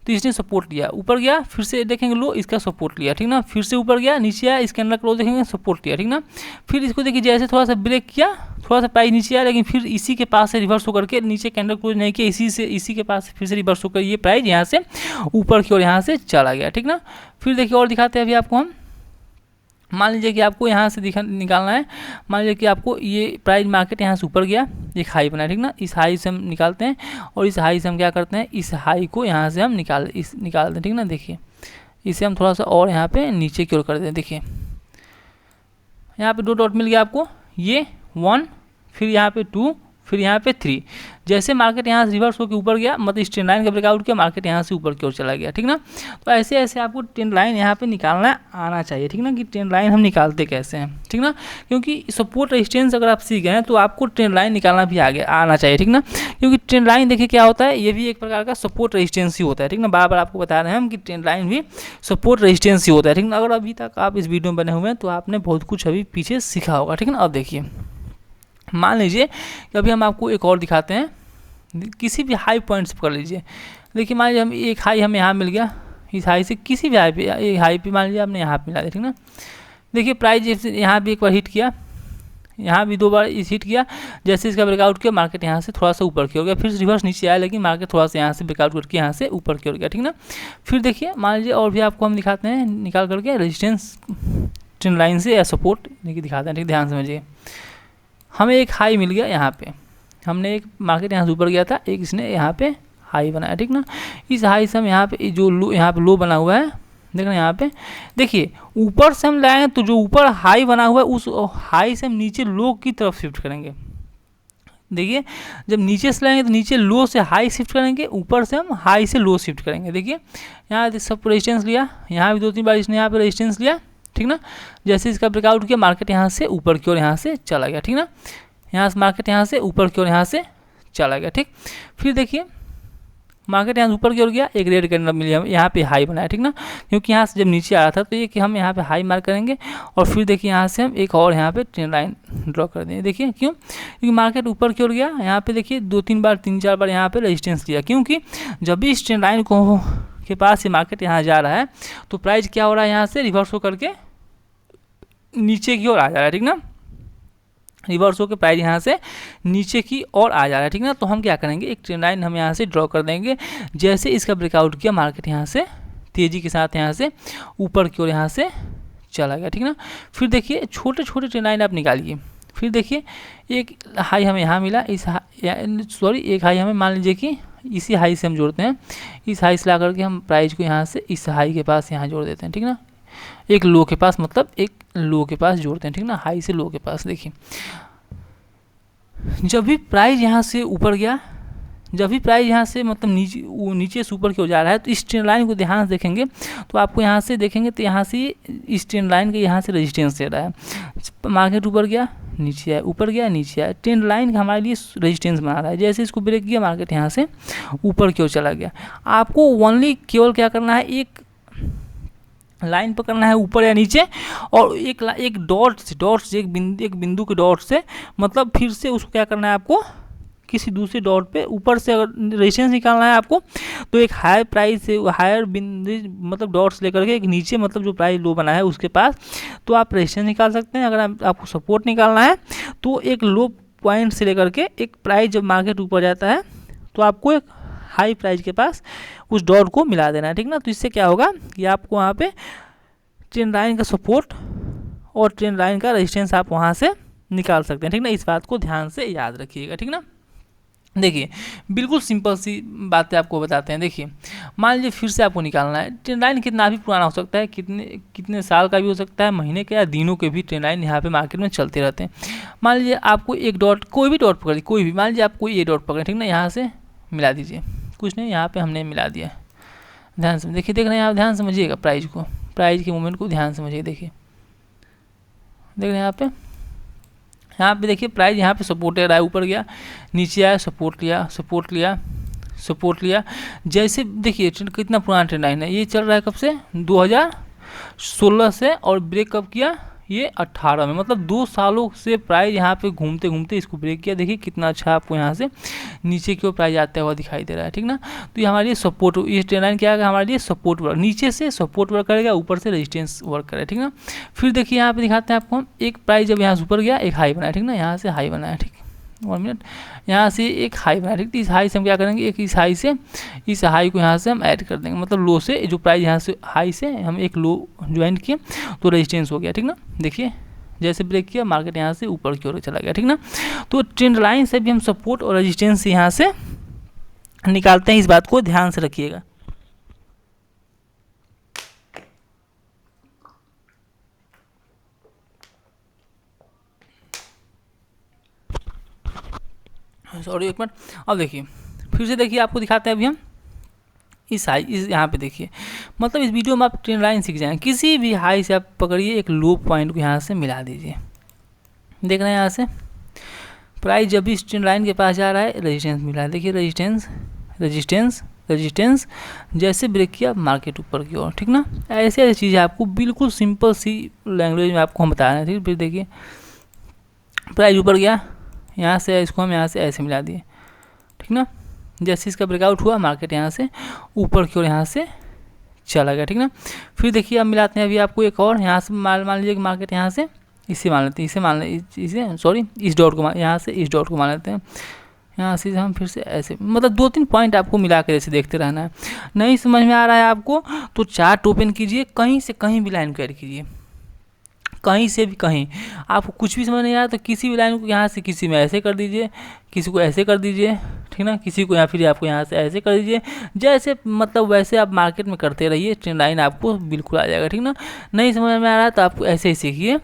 तो इसने सपोर्ट लिया, ऊपर गया, फिर से देखेंगे लो, इसका सपोर्ट लिया, ठीक ना। फिर से ऊपर गया, नीचे आया, इसके अंदर क्लोज देखेंगे, सपोर्ट लिया, ठीक ना। फिर इसको देखिए जैसे थोड़ा सा ब्रेक किया, थोड़ा सा प्राइस नीचे आया, लेकिन फिर इसी के पास से रिवर्स होकर के नीचे कैंडल क्लोज नहीं किया, इसी के पास फिर से रिवर्स होकर ये प्राइस यहाँ से ऊपर की ओर यहाँ से चला गया, ठीक ना। फिर देखिए और दिखाते हैं अभी आपको हम, मान लीजिए कि आपको यहाँ से निकालना है। मान लीजिए कि आपको ये प्राइस मार्केट यहाँ से ऊपर गया, एक हाई बना, ठीक ना। इस हाई से हम निकालते हैं और इस हाई से हम क्या करते हैं, इस हाई को यहाँ से हम निकालते हैं, ठीक ना। देखिए इसे हम थोड़ा सा और यहाँ पे नीचे की ओर कर दें। देखिए यहाँ पे 2 डॉट मिल गया आपको, ये 1, फिर यहाँ पे 2, फिर यहाँ पे 3। जैसे मार्केट यहाँ से रिवर्स होकर ऊपर गया, मतलब इस ट्रेंड लाइन का ब्रेकआउट किया, मार्केट यहाँ से ऊपर की ओर चला गया, ठीक ना। तो ऐसे ऐसे आपको ट्रेंड लाइन यहाँ पे निकालना आना चाहिए, ठीक ना, कि ट्रेंड लाइन हम निकालते कैसे हैं, ठीक ना। क्योंकि सपोर्ट रेजिस्टेंस अगर आप सीख गए हैं तो आपको ट्रेंड लाइन निकालना भी आगे आना चाहिए, ठीक ना। क्योंकि ट्रेंड लाइन देखिए क्या होता है, ये भी एक प्रकार का सपोर्ट रेजिस्टेंस ही होता है, ठीक ना। बार बार आपको बता रहे हैं हम कि ट्रेंड लाइन भी सपोर्ट रेजिस्टेंस ही होता है, ठीक ना। अगर अभी तक आप इस वीडियो में बने हुए हैं तो आपने बहुत कुछ अभी पीछे सीखा होगा, ठीक ना। अब देखिए मान लीजिए कि अभी हम आपको एक और दिखाते हैं, किसी भी हाई पॉइंट्स पकड़ लीजिए। देखिए मान लीजिए हम एक हाई हमें यहाँ मिल गया, इस हाई से किसी भी हाई पे, एक हाई पे मान लीजिए आपने यहाँ पे मिला दिया, ठीक ना। देखिए प्राइस यहाँ भी एक बार हिट किया, यहाँ भी 2 बार इस हिट किया, जैसे इसका ब्रेकआउट किया मार्केट यहाँ से थोड़ा सा ऊपर की ओर गया, फिर रिवर्स नीचे आया, लेकिन मार्केट थोड़ा सा यहाँ से ब्रेकआउट करके यहाँ से ऊपर की ओर गया, ठीक ना। फिर देखिए मान लीजिए और भी आपको हम दिखाते हैं निकाल करके रेजिस्टेंस ट्रेंड लाइन से या सपोर्ट देखिए दिखाते हैं, ठीक, ध्यान समझिए। हमें एक हाई मिल गया यहाँ पे, हमने एक मार्केट यहाँ से ऊपर गया था, एक इसने यहाँ पे हाई बनाया, ठीक ना। इस हाई से हम यहाँ पे जो लो, यहाँ पे लो बना हुआ है, देख रहे हैं यहाँ पे, देखिए ऊपर से हम लाएंगे तो जो ऊपर हाई बना हुआ है उस हाई से हम नीचे लो की तरफ शिफ्ट करेंगे। देखिए जब नीचे से लाएंगे तो नीचे लो से हाई शिफ्ट करेंगे, ऊपर से हम हाई से लो शिफ्ट करेंगे। देखिए यहाँ सब रेजिस्टेंस लिया, यहाँ भी 2-3 बार इसने यहाँ पे रेजिस्टेंस लिया, ठीक ना। जैसे इसका ब्रेकआउट किया मार्केट यहाँ से ऊपर की ओर यहाँ से चला गया, ठीक ना। यहाँ से मार्केट यहाँ से ऊपर की ओर यहाँ से चला गया, ठीक। फिर देखिए मार्केट यहाँ से ऊपर की ओर गया, एक रेड कैंडल मिली, हम यहाँ पे हाई बनाया, ठीक ना। क्योंकि यहाँ से जब नीचे आ रहा था तो ये कि हम यहाँ पे हाई मार्क करेंगे और फिर देखिए यहाँ से हम एक और यहाँ पे ट्रेंड लाइन ड्रॉ कर देंगे। देखिए क्यों, क्योंकि मार्केट ऊपर की ओर गया, यहाँ पे देखिए 2-3 बार 3-4 बार यहाँ पे रेजिस्टेंस दिया, क्योंकि जब भी इस ट्रेंड लाइन को के पास ये मार्केट यहाँ जा रहा है तो प्राइस क्या हो रहा है, यहाँ से रिवर्स होकर के नीचे की ओर आ जा रहा है, ठीक ना। रिवर्स होकर प्राइस यहाँ से नीचे की ओर आ जा रहा है, ठीक ना। तो हम क्या करेंगे, एक ट्रेंड लाइन हम यहाँ से ड्रॉ कर देंगे, जैसे इसका ब्रेकआउट किया मार्केट यहाँ से तेज़ी के साथ यहाँ से ऊपर की ओर यहाँ से चला गया, ठीक ना। फिर देखिए छोटे छोटे ट्रेंड लाइन आप निकालिए। फिर देखिए एक हाई हमें यहाँ मिला, एक हाई हमें मान लीजिए कि इसी हाई से हम जोड़ते हैं, इस हाई से ला करके हम प्राइस को यहाँ से इस हाई के पास यहाँ जोड़ देते हैं, ठीक ना। एक लो के पास, मतलब एक लो के पास जोड़ते हैं, ठीक ना, हाई से लो के पास। देखिए जब भी प्राइस यहाँ से ऊपर गया, जब भी प्राइस यहाँ से मतलब नीचे से ऊपर की ओर जा रहा है तो इस ट्रेंड लाइन को ध्यान से देखेंगे तो आपको यहाँ से देखेंगे तो यहाँ से इस ट्रेंड लाइन के यहाँ से रेजिस्टेंस दे रहा है। मार्केट ऊपर गया नीचे आया, ऊपर गया नीचे आया, ट्रेंड लाइन हमारे लिए रेजिस्टेंस बना रहा है। जैसे इसको ब्रेक किया मार्केट यहाँ से ऊपर की ओर चला गया। आपको ओनली केवल क्या करना है, एक लाइन पकड़ना है ऊपर या नीचे, और एक डॉट से एक बिंदु के डॉट से, मतलब फिर से उसको क्या करना है, आपको किसी दूसरे डॉट पे ऊपर से अगर रेजिस्टेंस निकालना है आपको तो एक हायर प्राइस से हायर बिंदु मतलब डॉट्स लेकर के एक नीचे मतलब जो प्राइस लो बना है उसके पास तो आप रेजिस्टेंस निकाल सकते हैं। अगर आपको सपोर्ट निकालना है तो एक लो पॉइंट से लेकर के एक प्राइस जब मार्केट ऊपर जाता है तो आपको एक हाई प्राइस के पास उस डॉट को मिला देना है, ठीक ना। तो इससे क्या होगा कि आपको वहाँ पे ट्रेंड लाइन का सपोर्ट और ट्रेंड लाइन का रेजिस्टेंस आप वहाँ से निकाल सकते हैं, ठीक ना। इस बात को ध्यान से याद रखिएगा, ठीक ना। देखिए बिल्कुल सिंपल सी बातें आपको बताते हैं। देखिए मान लीजिए फिर से आपको निकालना है, ट्रेंड लाइन कितना भी पुराना हो सकता है, कितने साल का भी हो सकता है, महीने के या दिनों के भी ट्रेंड लाइन यहाँ पे मार्केट में चलते रहते हैं। मान लीजिए आपको एक डॉट, कोई भी डॉट पकड़िए, कोई भी, मान लीजिए आप कोई ये डॉट पकड़े, ठीक ना, यहाँ से मिला दीजिए, कुछ नहीं यहाँ पे हमने मिला दिया, ध्यान से देखिए, देख रहे हैं आप, ध्यान समझिएगा प्राइस को, प्राइस के मूवमेंट को ध्यान समझिए। देखिए देख रहे हैं यहाँ पे देखिए प्राइस यहाँ पे सपोर्ट ले रहा है, ऊपर गया नीचे आया, सपोर्ट लिया, सपोर्ट लिया, सपोर्ट लिया। जैसे देखिए कितना पुराना ट्रेंड लाइन है, ये चल रहा है कब से, 2016 से, और ब्रेक कब किया, ये 18 में, मतलब 2 सालों से प्राइस यहाँ पे घूमते घूमते इसको ब्रेक किया। देखिए कितना अच्छा आपको यहाँ से नीचे की ओर प्राइस आता हुआ दिखाई दे रहा है, ठीक ना। तो ये हमारे लिए सपोर्ट, ये ट्रेंड लाइन क्या है, हमारे लिए सपोर्ट वर्क, नीचे से सपोर्ट वर्क करेगा, ऊपर से रेजिस्टेंस वर्क करेगा, ठीक ना। फिर देखिए यहाँ पे दिखाते हैं आपको हम, एक प्राइस जब यहाँ से ऊपर गया एक हाई बनाया, ठीक ना, यहाँ से हाई बनाया, ठीक, 1 मिनट, यहाँ से एक हाई बना, ठीक है। इस हाई से हम क्या करेंगे, एक इस हाई से इस हाई को यहाँ से हम ऐड कर देंगे, मतलब लो से जो प्राइस यहाँ से हाई से हम एक लो ज्वाइन किए तो रेजिस्टेंस हो गया, ठीक ना। देखिए जैसे ब्रेक किया मार्केट यहाँ से ऊपर की ओर चला गया, ठीक ना। तो ट्रेंड लाइन से भी हम सपोर्ट और रेजिस्टेंस यहाँ से निकालते हैं, इस बात को ध्यान से रखिएगा। सॉरी एक मिनट, अब देखिए फिर से देखिए आपको दिखाते हैं अभी हम इस हाई, इस यहाँ पे देखिए, मतलब इस वीडियो में आप ट्रेंड लाइन सीख जाएंगे। किसी भी हाई से आप पकड़िए, एक लो पॉइंट को यहाँ से मिला दीजिए, देख रहे हैं यहाँ से प्राइस जब भी इस ट्रेंड लाइन के पास जा रहा है रेजिस्टेंस मिला है, देखिए रेजिस्टेंस रेजिस्टेंस रेजिस्टेंस, जैसे ब्रेक किया मार्केट ऊपर की ओर, ठीक ना। ऐसे ऐसी चीज़ें आपको बिल्कुल सिंपल सी लैंग्वेज में आपको हम बता रहे हैं, ठीक। फिर देखिए प्राइस ऊपर गया, यहाँ से इसको हम यहाँ से ऐसे मिला दिए, ठीक ना। जैसे इसका ब्रेकआउट हुआ मार्केट यहाँ से ऊपर की ओर यहाँ से चला गया, ठीक ना। फिर देखिए अब मिलाते हैं अभी आपको एक और, यहाँ से मान लीजिए कि मार्केट यहाँ से इसे मान लेते हैं, इसे सॉरी इस डॉट को यहाँ से इस डॉट को मान लेते हैं, यहाँ से हम फिर से ऐसे, मतलब 2-3 पॉइंट आपको मिला कर ऐसे देखते रहना है। नहीं समझ में आ रहा है आपको तो चार्ट ओपन कीजिए, कहीं से कहीं भी लाइन को ऐड कीजिए, कहीं से भी कहीं। आपको कुछ भी समझ नहीं आ रहा तो किसी भी लाइन को यहाँ से किसी में ऐसे कर दीजिए, किसी को ऐसे कर दीजिए, ठीक ना, किसी को या फिर आपको यहाँ से ऐसे कर दीजिए, जैसे मतलब वैसे आप मार्केट में करते रहिए, ट्रेंड लाइन आपको बिल्कुल आ जाएगा, ठीक ना। नहीं समझ में आ रहा है तो आपको ऐसे ही सीखिए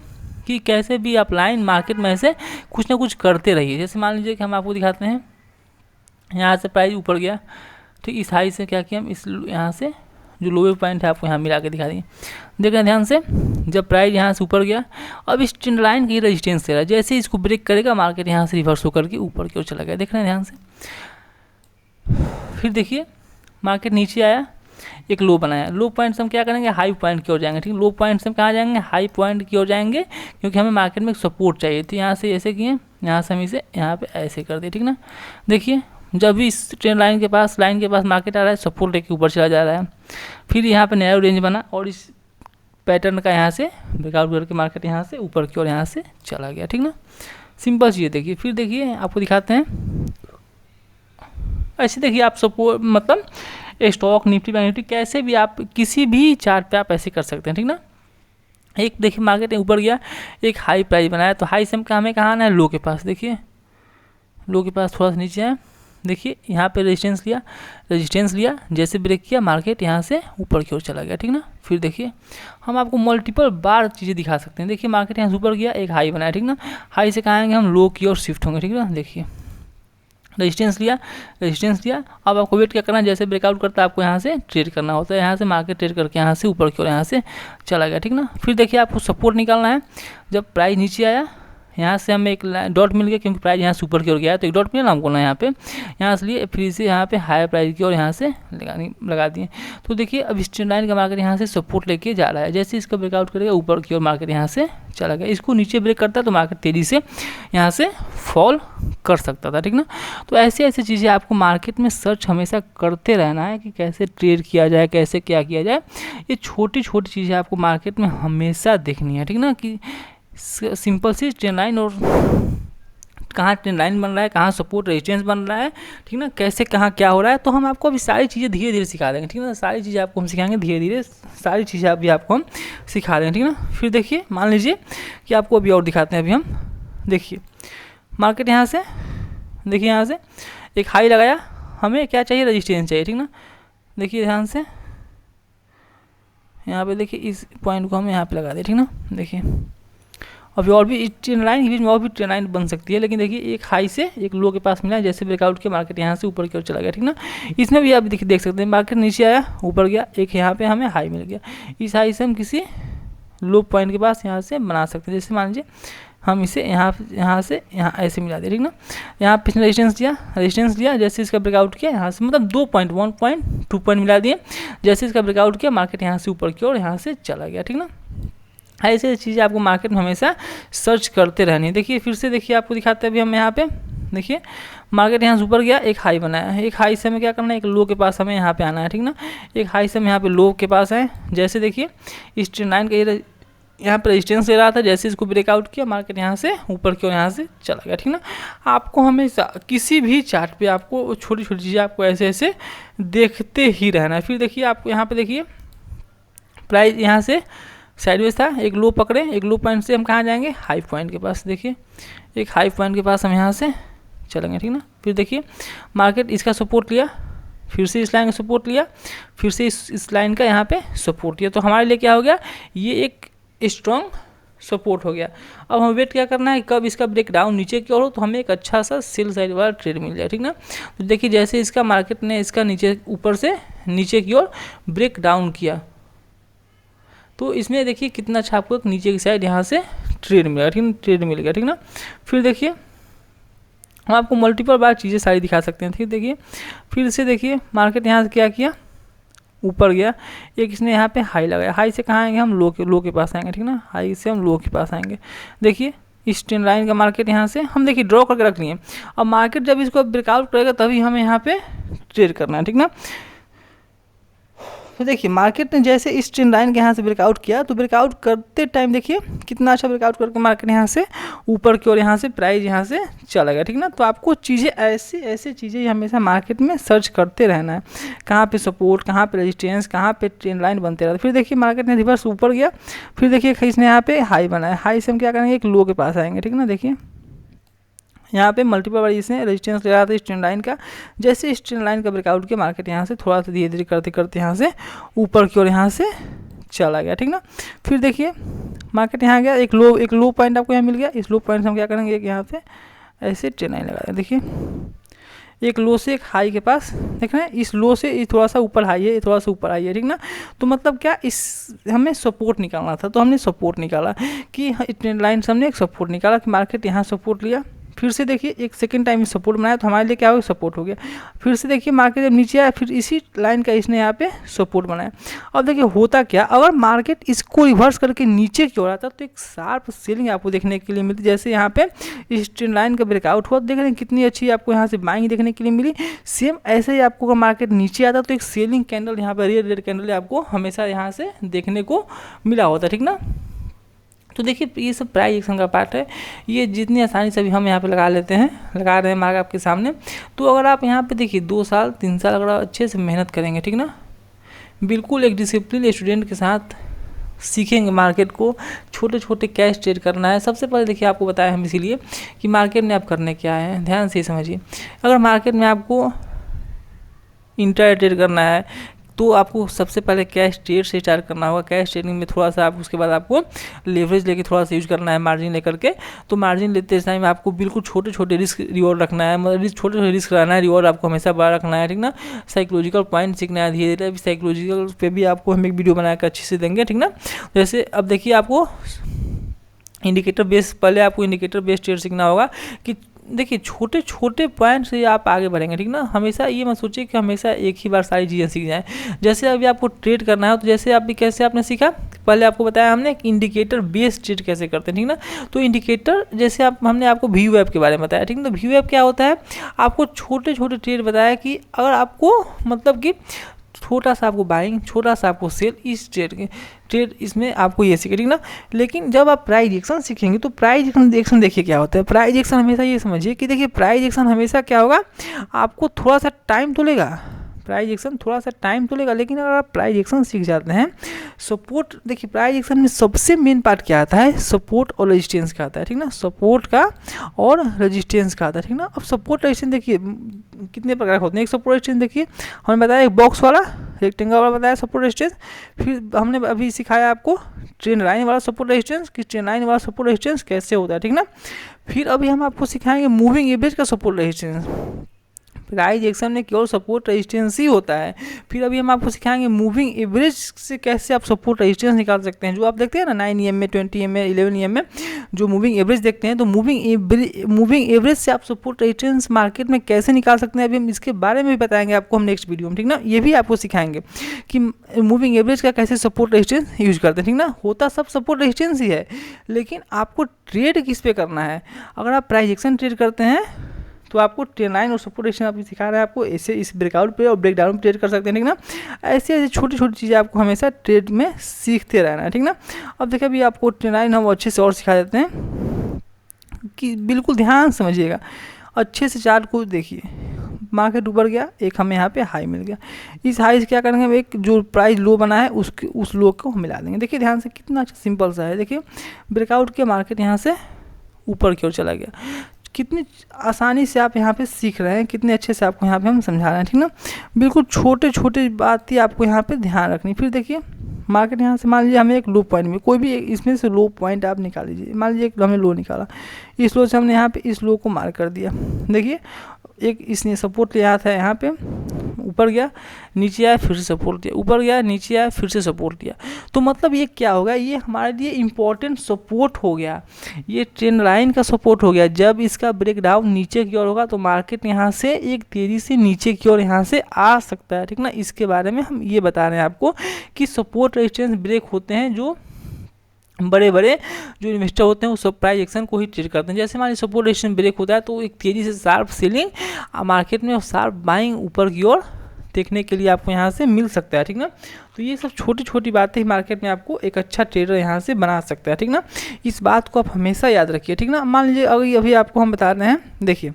कि कैसे भी आप लाइन मार्केट में ऐसे कुछ ना कुछ करते रहिए। जैसे मान लीजिए कि हम आपको दिखाते हैं, यहाँ से प्राइस ऊपर गया, ठीक, इस हाई से क्या किया हम इस यहाँ से जो लोअर पॉइंट है आपको यहाँ मिला के दिखा दिए, देख रहे हैं ध्यान से। जब प्राइस यहाँ से ऊपर गया, अब इस ट्रेंड लाइन की रेजिस्टेंस दे रहा है, जैसे ही इसको ब्रेक करेगा मार्केट यहाँ से रिवर्स होकर के ऊपर की ओर चला गया, देख रहे हैं ध्यान से। फिर देखिए मार्केट नीचे आया, एक लो बनाया, लो पॉइंट से हम क्या करेंगे, हाई पॉइंट की ओर जाएंगे, ठीक। लो पॉइंट से हम कहाँ जाएंगे, हाई पॉइंट की ओर जाएंगे, क्योंकि हमें मार्केट में एक सपोर्ट चाहिए थी। यहाँ से ऐसे किए, यहाँ से हम इसे यहाँ पे ऐसे कर दिए, ठीक ना। देखिए जब भी इस ट्रेंड लाइन के पास मार्केट आ रहा है, सपोर्ट लेके ऊपर चला जा रहा है, फिर यहाँ पे नया रेंज बना और इस पैटर्न का यहाँ से ब्रेकआउट करके मार्केट यहाँ से ऊपर की ओर यहाँ से चला गया, ठीक ना। सिंपल चीज़ देखिए। फिर देखिए आपको दिखाते हैं, ऐसे देखिए आप सपोर्ट मतलब स्टॉक निफ्टी बैंक निफ्टी कैसे भी आप किसी भी चार्ट पे आप ऐसे कर सकते हैं, ठीक ना। एक देखिए मार्केट ऊपर गया, एक हाई प्राइस बनाया, तो हाई से हमें कहाँ आना है, लो के पास। देखिए लो के पास थोड़ा सा नीचे है, देखिए यहाँ पे रेजिस्टेंस लिया, जैसे ब्रेक किया मार्केट यहाँ से ऊपर की ओर चला गया, ठीक ना। फिर देखिए हम आपको मल्टीपल बार चीज़ें दिखा सकते हैं। देखिए मार्केट यहाँ से ऊपर गया, एक हाई बनाया, ठीक ना। हाई से कहाँ आएंगे हम, लो की ओर शिफ्ट होंगे, ठीक ना। देखिए रेजिस्टेंस लिया, अब आपको वेट क्या करना है, जैसे ब्रेकआउट करता है आपको यहाँ से ट्रेड करना होता है, यहाँ से मार्केट ट्रेड करके यहाँ से ऊपर की ओर यहाँ से चला गया, ठीक ना। फिर देखिए आपको सपोर्ट निकालना है, जब प्राइस नीचे आया यहाँ से हमें एक डॉट मिल गया, क्योंकि प्राइस यहाँ से ऊपर की ओर गया है तो एक डॉट मिला हमको ना यहाँ पे, यहाँ से लिए फिर से यहाँ पे हायर प्राइस की ओर यहाँ से लगा दिए। तो देखिए अब इस ट्रेंड लाइन का मार्केट यहाँ से सपोर्ट लेके जा रहा है, जैसे इसका ब्रेकआउट करेगा ऊपर की ओर मार्केट यहाँ से चला गया, इसको नीचे ब्रेक करता है तो मार्केट तेज़ी से यहाँ से फॉल कर सकता था, ठीक ना। तो ऐसे ऐसी चीज़ें आपको मार्केट में सर्च हमेशा करते रहना है कि कैसे ट्रेड किया जाए, कैसे क्या किया जाए। ये छोटी छोटी चीज़ें आपको मार्केट में हमेशा देखनी है, ठीक ना, कि सिंपल सी ट्रेंड लाइन और कहाँ ट्रेंड लाइन बन रहा है, कहाँ सपोर्ट रेजिस्टेंस बन रहा है, ठीक ना, कैसे कहाँ क्या हो रहा है। तो हम आपको अभी सारी चीज़ें धीरे धीरे सिखा देंगे, ठीक ना। सारी चीज़ें आपको हम सिखाएंगे धीरे धीरे, सारी चीज़ें अभी आपको हम सिखा देंगे, ठीक ना। फिर देखिए मान लीजिए कि आपको अभी और दिखाते हैं, अभी हम देखिए मार्केट यहाँ से, देखिए यहाँ से एक हाई लगाया, हमें क्या चाहिए, रेजिस्टेंस चाहिए, ठीक ना। देखिए ध्यान से यहाँ पे देखिए इस पॉइंट को हमें यहाँ पे लगा दें, ठीक ना। देखिए अभी और भी ट्रेंड लाइन के बीच में और भी ट्रेंड लाइन बन सकती है, लेकिन देखिए एक हाई से एक लो के पास मिला, जैसे ब्रेकआउट के मार्केट यहाँ से ऊपर की ओर चला गया, ठीक ना। इसमें भी आप देखिए देख सकते हैं मार्केट नीचे आया, ऊपर गया, एक यहाँ पे हमें हाई मिल गया, इस हाई से हम किसी लो पॉइंट के पास यहाँ से बना सकते हैं। जैसे मान लीजिए हम इसे यहाँ से यहाँ ऐसे मिला दें, ठीक ना। यहाँ पिछले रेजिस्टेंस लिया, जैसे इसका ब्रेकआउट किया यहाँ से, मतलब 2 पॉइंट 1 पॉइंट 2 पॉइंट मिला दिए, जैसे इसका ब्रेकआउट किया मार्केट यहाँ से ऊपर की ओर यहाँ से चला गया, ठीक ना। ऐसे चीज़ें आपको मार्केट में हमेशा सर्च करते रहनी है। देखिए फिर से देखिए आपको दिखाते हैं अभी हम यहाँ पे, देखिए मार्केट यहाँ से ऊपर गया, एक हाई बनाया है, एक हाई से हमें क्या करना है, एक लो के पास हमें यहाँ पे आना है, ठीक ना। एक हाई से हम यहाँ पे लो के पास है, जैसे देखिए इस ट्रेंड लाइन का ये यहाँ पर रेजिस्टेंस ले रहा था, जैसे इसको ब्रेकआउट किया मार्केट यहाँ से ऊपर की ओर यहाँ से चला गया, ठीक ना। आपको हमेशा किसी भी चार्ट पे आपको छोटी छोटी चीज़ें आपको ऐसे ऐसे देखते ही रहना है। फिर देखिए आपको यहाँ पे देखिए प्राइस यहाँ से साइडवेज था, एक लो पकड़े, एक लो पॉइंट से हम कहाँ जाएंगे, हाई पॉइंट के पास। देखिए एक हाई पॉइंट के पास हम यहाँ से चलेंगे, ठीक ना। फिर देखिए मार्केट इसका सपोर्ट लिया, फिर से इस लाइन का सपोर्ट लिया, फिर से इस लाइन का यहाँ पे सपोर्ट लिया, तो हमारे लिए क्या हो गया, ये एक स्ट्रॉन्ग सपोर्ट हो गया। अब हमें वेट क्या करना है, कब इसका ब्रेक डाउन नीचे की ओर हो तो हमें एक अच्छा सा सेल साइड वाला ट्रेड मिल जाए, ठीक ना। तो देखिए जैसे इसका मार्केट ने इसका नीचे ऊपर से नीचे की ओर ब्रेक डाउन किया, तो इसमें देखिए कितना अच्छा आपको नीचे की साइड यहाँ से ट्रेड मिलेगा, ठीक ना, ट्रेड मिल गया, ठीक ना। फिर देखिए हम आपको मल्टीपल बार चीज़ें सारी दिखा सकते हैं, ठीक। देखिए फिर से देखिए मार्केट यहाँ से क्या किया, ऊपर गया, एक इसने यहाँ पे हाई लगाया, हाई से कहाँ आएंगे हम, लो के पास आएंगे, ठीक ना। हाई से हम लो के पास आएंगे। देखिए इस ट्रेंड लाइन का मार्केट यहाँ से हम देखिए ड्रॉ करके रख लिए। अब मार्केट जब इसको ब्रेकआउट करेगा तभी हमें यहाँ पे ट्रेड करना है, ठीक ना। तो देखिए मार्केट ने जैसे इस ट्रेंड लाइन के यहाँ से ब्रेकआउट किया, तो ब्रेकआउट करते टाइम देखिए कितना अच्छा ब्रेकआउट करके मार्केट यहाँ से ऊपर की ओर यहाँ से प्राइस यहाँ से चला गया, ठीक ना। तो आपको चीज़ें ऐसे चीज़ें हमेशा मार्केट में सर्च करते रहना है, कहाँ पे सपोर्ट, कहाँ पे रेजिस्टेंस, कहाँ पे ट्रेंड लाइन बनते रहते। फिर देखिए मार्केट ने रिवर्स ऊपर गया, फिर देखिए इसने यहाँ पे हाई बनाया, हाई से हम क्या करेंगे, एक लो के पास आएंगे, ठीक ना। देखिए यहाँ पे मल्टीपल बार इसने रेजिस्टेंस ले रहा था इस ट्रेंड लाइन का, जैसे इस ट्रेंड लाइन का ब्रेकआउट किया मार्केट यहाँ से थोड़ा सा धीरे धीरे करते करते यहाँ से ऊपर की ओर यहाँ से चला गया, ठीक ना। फिर देखिए मार्केट यहाँ गया, एक लो पॉइंट आपको यहाँ मिल गया, इस लो पॉइंट से हम क्या करेंगे, एक यहाँ पे ऐसे ट्रेंड लाइन लगा दें। देखिए एक लो से एक हाई के पास देख रहे हैं, इस लो से ये थोड़ा सा ऊपर हाई है, ये थोड़ा सा ऊपर हाई है, ठीक ना। तो मतलब क्या, इस हमें सपोर्ट निकालना था, तो हमने सपोर्ट निकाला कि ट्रेंड लाइन से हमने एक सपोर्ट निकाला कि मार्केट यहाँ सपोर्ट लिया, फिर से देखिए एक सेकंड टाइम सपोर्ट बनाया, तो हमारे लिए क्या हो गया, सपोर्ट हो गया। फिर से देखिए मार्केट जब नीचे आया, फिर इसी लाइन का इसने यहाँ पे सपोर्ट बनाया। अब देखिए होता क्या, अगर मार्केट इसको रिवर्स करके नीचे की ओर आता तो एक शार्प सेलिंग आपको देखने के लिए मिलती, जैसे यहाँ पे इस ट्रेंड लाइन का ब्रेकआउट हुआ, देख रहे हैं कितनी अच्छी आपको यहाँ से बाइंग देखने के लिए मिली। सेम ऐसे ही आपको अगर मार्केट नीचे आता तो एक सेलिंग कैंडल यहाँ पर रेड कैंडल आपको हमेशा यहाँ से देखने को मिला होता, ठीक ना। तो देखिए ये सब प्राइस एक्शन का पार्ट है, ये जितनी आसानी से भी हम यहाँ पे लगा लेते हैं, लगा रहे हैं मार्केट आपके सामने। तो अगर आप यहाँ पे देखिए 2 साल 3 साल अगर अच्छे से मेहनत करेंगे, ठीक ना, बिल्कुल एक डिसिप्लिन स्टूडेंट के साथ सीखेंगे मार्केट को, छोटे छोटे कैश ट्रेड करना है। सबसे पहले देखिए आपको बताया हम इसीलिए कि मार्केट में आप करने क्या है, ध्यान से समझिए। अगर मार्केट में आपको इंट्रा ट्रेड करना है तो आपको सबसे पहले कैश ट्रेड से स्टार्ट करना होगा। कैश ट्रेडिंग में थोड़ा सा आप उसके बाद आपको लेवरेज लेके थोड़ा सा यूज करना है, मार्जिन लेकर के। तो मार्जिन लेते टाइम आपको बिल्कुल छोटे छोटे रिस्क रिवॉर्ड रखना है, मतलब छोटे छोटे रिस्क रहना है, रिवॉर्ड आपको हमेशा बड़ा रखना है, ठीक ना। साइकोलॉजिकल पॉइंट सीखना है धीरे धीरे, साइकोलॉजिकल पे भी आपको हम एक वीडियो बना के अच्छे से देंगे, ठीक ना। जैसे अब देखिए आपको इंडिकेटर बेस, पहले आपको इंडिकेटर बेस ट्रेड सीखना होगा कि देखिए छोटे छोटे पॉइंट से आप आगे बढ़ेंगे, ठीक ना। हमेशा ये मत सोचिए कि हमेशा एक ही बार सारी चीज़ें सीख जाएं। जैसे अभी आपको ट्रेड करना है तो जैसे आप भी कैसे आपने सीखा, पहले आपको बताया हमने कि इंडिकेटर बेस्ड ट्रेड कैसे करते हैं, ठीक ना। तो इंडिकेटर जैसे हमने आपको व्यू ऐप के बारे में बताया, ठीक ना। व्यू ऐप क्या होता है, आपको छोटे छोटे ट्रेड बताया कि अगर आपको मतलब कि छोटा सा आपको बाइंग, छोटा सा आपको सेल, इस ट्रेड इसमें आपको ये सीखे, ठीक ना। लेकिन जब आप प्राइस एक्शन सीखेंगे तो प्राइस एक्शन देखिए क्या होता है। प्राइस एक्शन हमेशा ये समझिए कि देखिए प्राइस एक्शन हमेशा क्या होगा, आपको थोड़ा सा टाइम तो लेगा, प्राइस एक्शन थोड़ा सा टाइम तो लेगा, लेकिन अगर आप प्राइस एक्शन सीख जाते हैं, सपोर्ट देखिए प्राइस एक्शन में सबसे मेन पार्ट क्या आता है, सपोर्ट और रेजिस्टेंस का आता है, ठीक ना। सपोर्ट का और रेजिस्टेंस का आता है, ठीक ना। अब सपोर्ट रेजिस्टेंस देखिए कितने प्रकार के होते हैं। एक सपोर्ट रेजिस्टेंस देखिए हमने बताया, एक बॉक्स वाला रेक्टेंगल वाला बताया सपोर्ट रेजिस्टेंस। फिर हमने अभी सिखाया आपको ट्रेंड लाइन वाला सपोर्ट रेजिस्टेंस, कि ट्रेंड लाइन वाला सपोर्ट रेजिस्टेंस कैसे होता है, ठीक ना। फिर अभी हम आपको सिखाएंगे मूविंग एवरेज का सपोर्ट रेजिस्टेंस। प्राइस एक्शन में केवल सपोर्ट रेजिस्टेंस ही होता है। फिर अभी हम आपको सिखाएंगे मूविंग एवरेज से कैसे आप सपोर्ट रेजिस्टेंस निकाल सकते हैं। जो आप देखते हैं ना 9 EM में, 20 EM में, 11 EM में जो मूविंग एवरेज देखते हैं, तो मूविंग एवरेज से आप सपोर्ट रेजिस्टेंस मार्केट में कैसे निकाल सकते हैं, अभी हम इसके बारे में भी बताएंगे आपको हम नेक्स्ट वीडियो में, ठीक ना। ये भी आपको सिखाएंगे कि मूविंग एवरेज का कैसे सपोर्ट रेजिस्टेंस यूज करते हैं, ठीक ना। होता सब सपोर्ट रेजिस्टेंस ही है, लेकिन आपको ट्रेड किस पे करना है। अगर आप प्राइस एक्शन ट्रेड करते हैं तो आपको ट्रेंड लाइन और सपोर्ट रेजिस्टेंस आप सिखा रहे हैं आपको, ऐसे इस ब्रेकआउट पे और ब्रेकडाउन पे ट्रेड कर सकते हैं, ठीक ना। ऐसे ऐसे छोटी छोटी चीज़ें आपको हमेशा ट्रेड में सीखते रहना है, ठीक ना। अब देखिए अभी आपको ट्रेंड लाइन हम अच्छे से और सिखा देते हैं कि बिल्कुल ध्यान समझिएगा, अच्छे से चार्ट को देखिए। मार्केट ऊपर गया, एक हमें यहाँ पे हाई मिल गया, इस हाई से क्या करेंगे हम, एक जो प्राइस लो बना है उस लो को हम मिला देंगे। देखिए ध्यान से, कितना अच्छा सिंपल सा है। देखिए ब्रेकआउट के मार्केट यहाँ से ऊपर की ओर चला गया, कितनी आसानी से आप यहाँ पे सीख रहे हैं, कितने अच्छे से आपको यहाँ पे हम समझा रहे हैं, ठीक ना। बिल्कुल छोटे छोटे बात ही आपको यहाँ पे ध्यान रखनी। फिर देखिए मार्केट यहाँ से मान लीजिए हमें एक लो पॉइंट में, कोई भी इसमें से लो पॉइंट आप निकाल लीजिए। मान लीजिए एक हमें लो निकाला, इस लो से हमने यहाँ पे इस लो को मार्क कर दिया। देखिए एक इसने सपोर्ट लिया था यहाँ पे, ऊपर गया नीचे आया फिर से सपोर्ट दिया, ऊपर गया नीचे आया फिर से सपोर्ट दिया। तो मतलब ये क्या होगा, ये हमारे लिए इम्पोर्टेंट सपोर्ट हो गया, ये ट्रेंड लाइन का सपोर्ट हो गया। जब इसका ब्रेक डाउन नीचे की ओर होगा तो मार्केट यहाँ से एक तेजी से नीचे की ओर यहाँ से आ सकता है, ठीक ना। इसके बारे में हम ये बता रहे हैं आपको कि सपोर्ट रेजिस्टेंस ब्रेक होते हैं, जो बड़े बड़े जो इन्वेस्टर होते हैं वो सब प्राइस एक्शन को ही ट्रेड करते हैं। जैसे हमारी सपोर्ट रेजिस्टेंस ब्रेक होता है तो एक तेज़ी से शार्प सेलिंग मार्केट में और शार्प बाइंग ऊपर की ओर देखने के लिए आपको यहाँ से मिल सकता है, ठीक ना। तो ये सब छोटी छोटी बातें ही मार्केट में आपको एक अच्छा ट्रेडर यहाँ से बना सकता है, ठीक ना। इस बात को आप हमेशा याद रखिए, ठीक ना। मान लीजिए अभी आपको हम बता रहे हैं, देखिए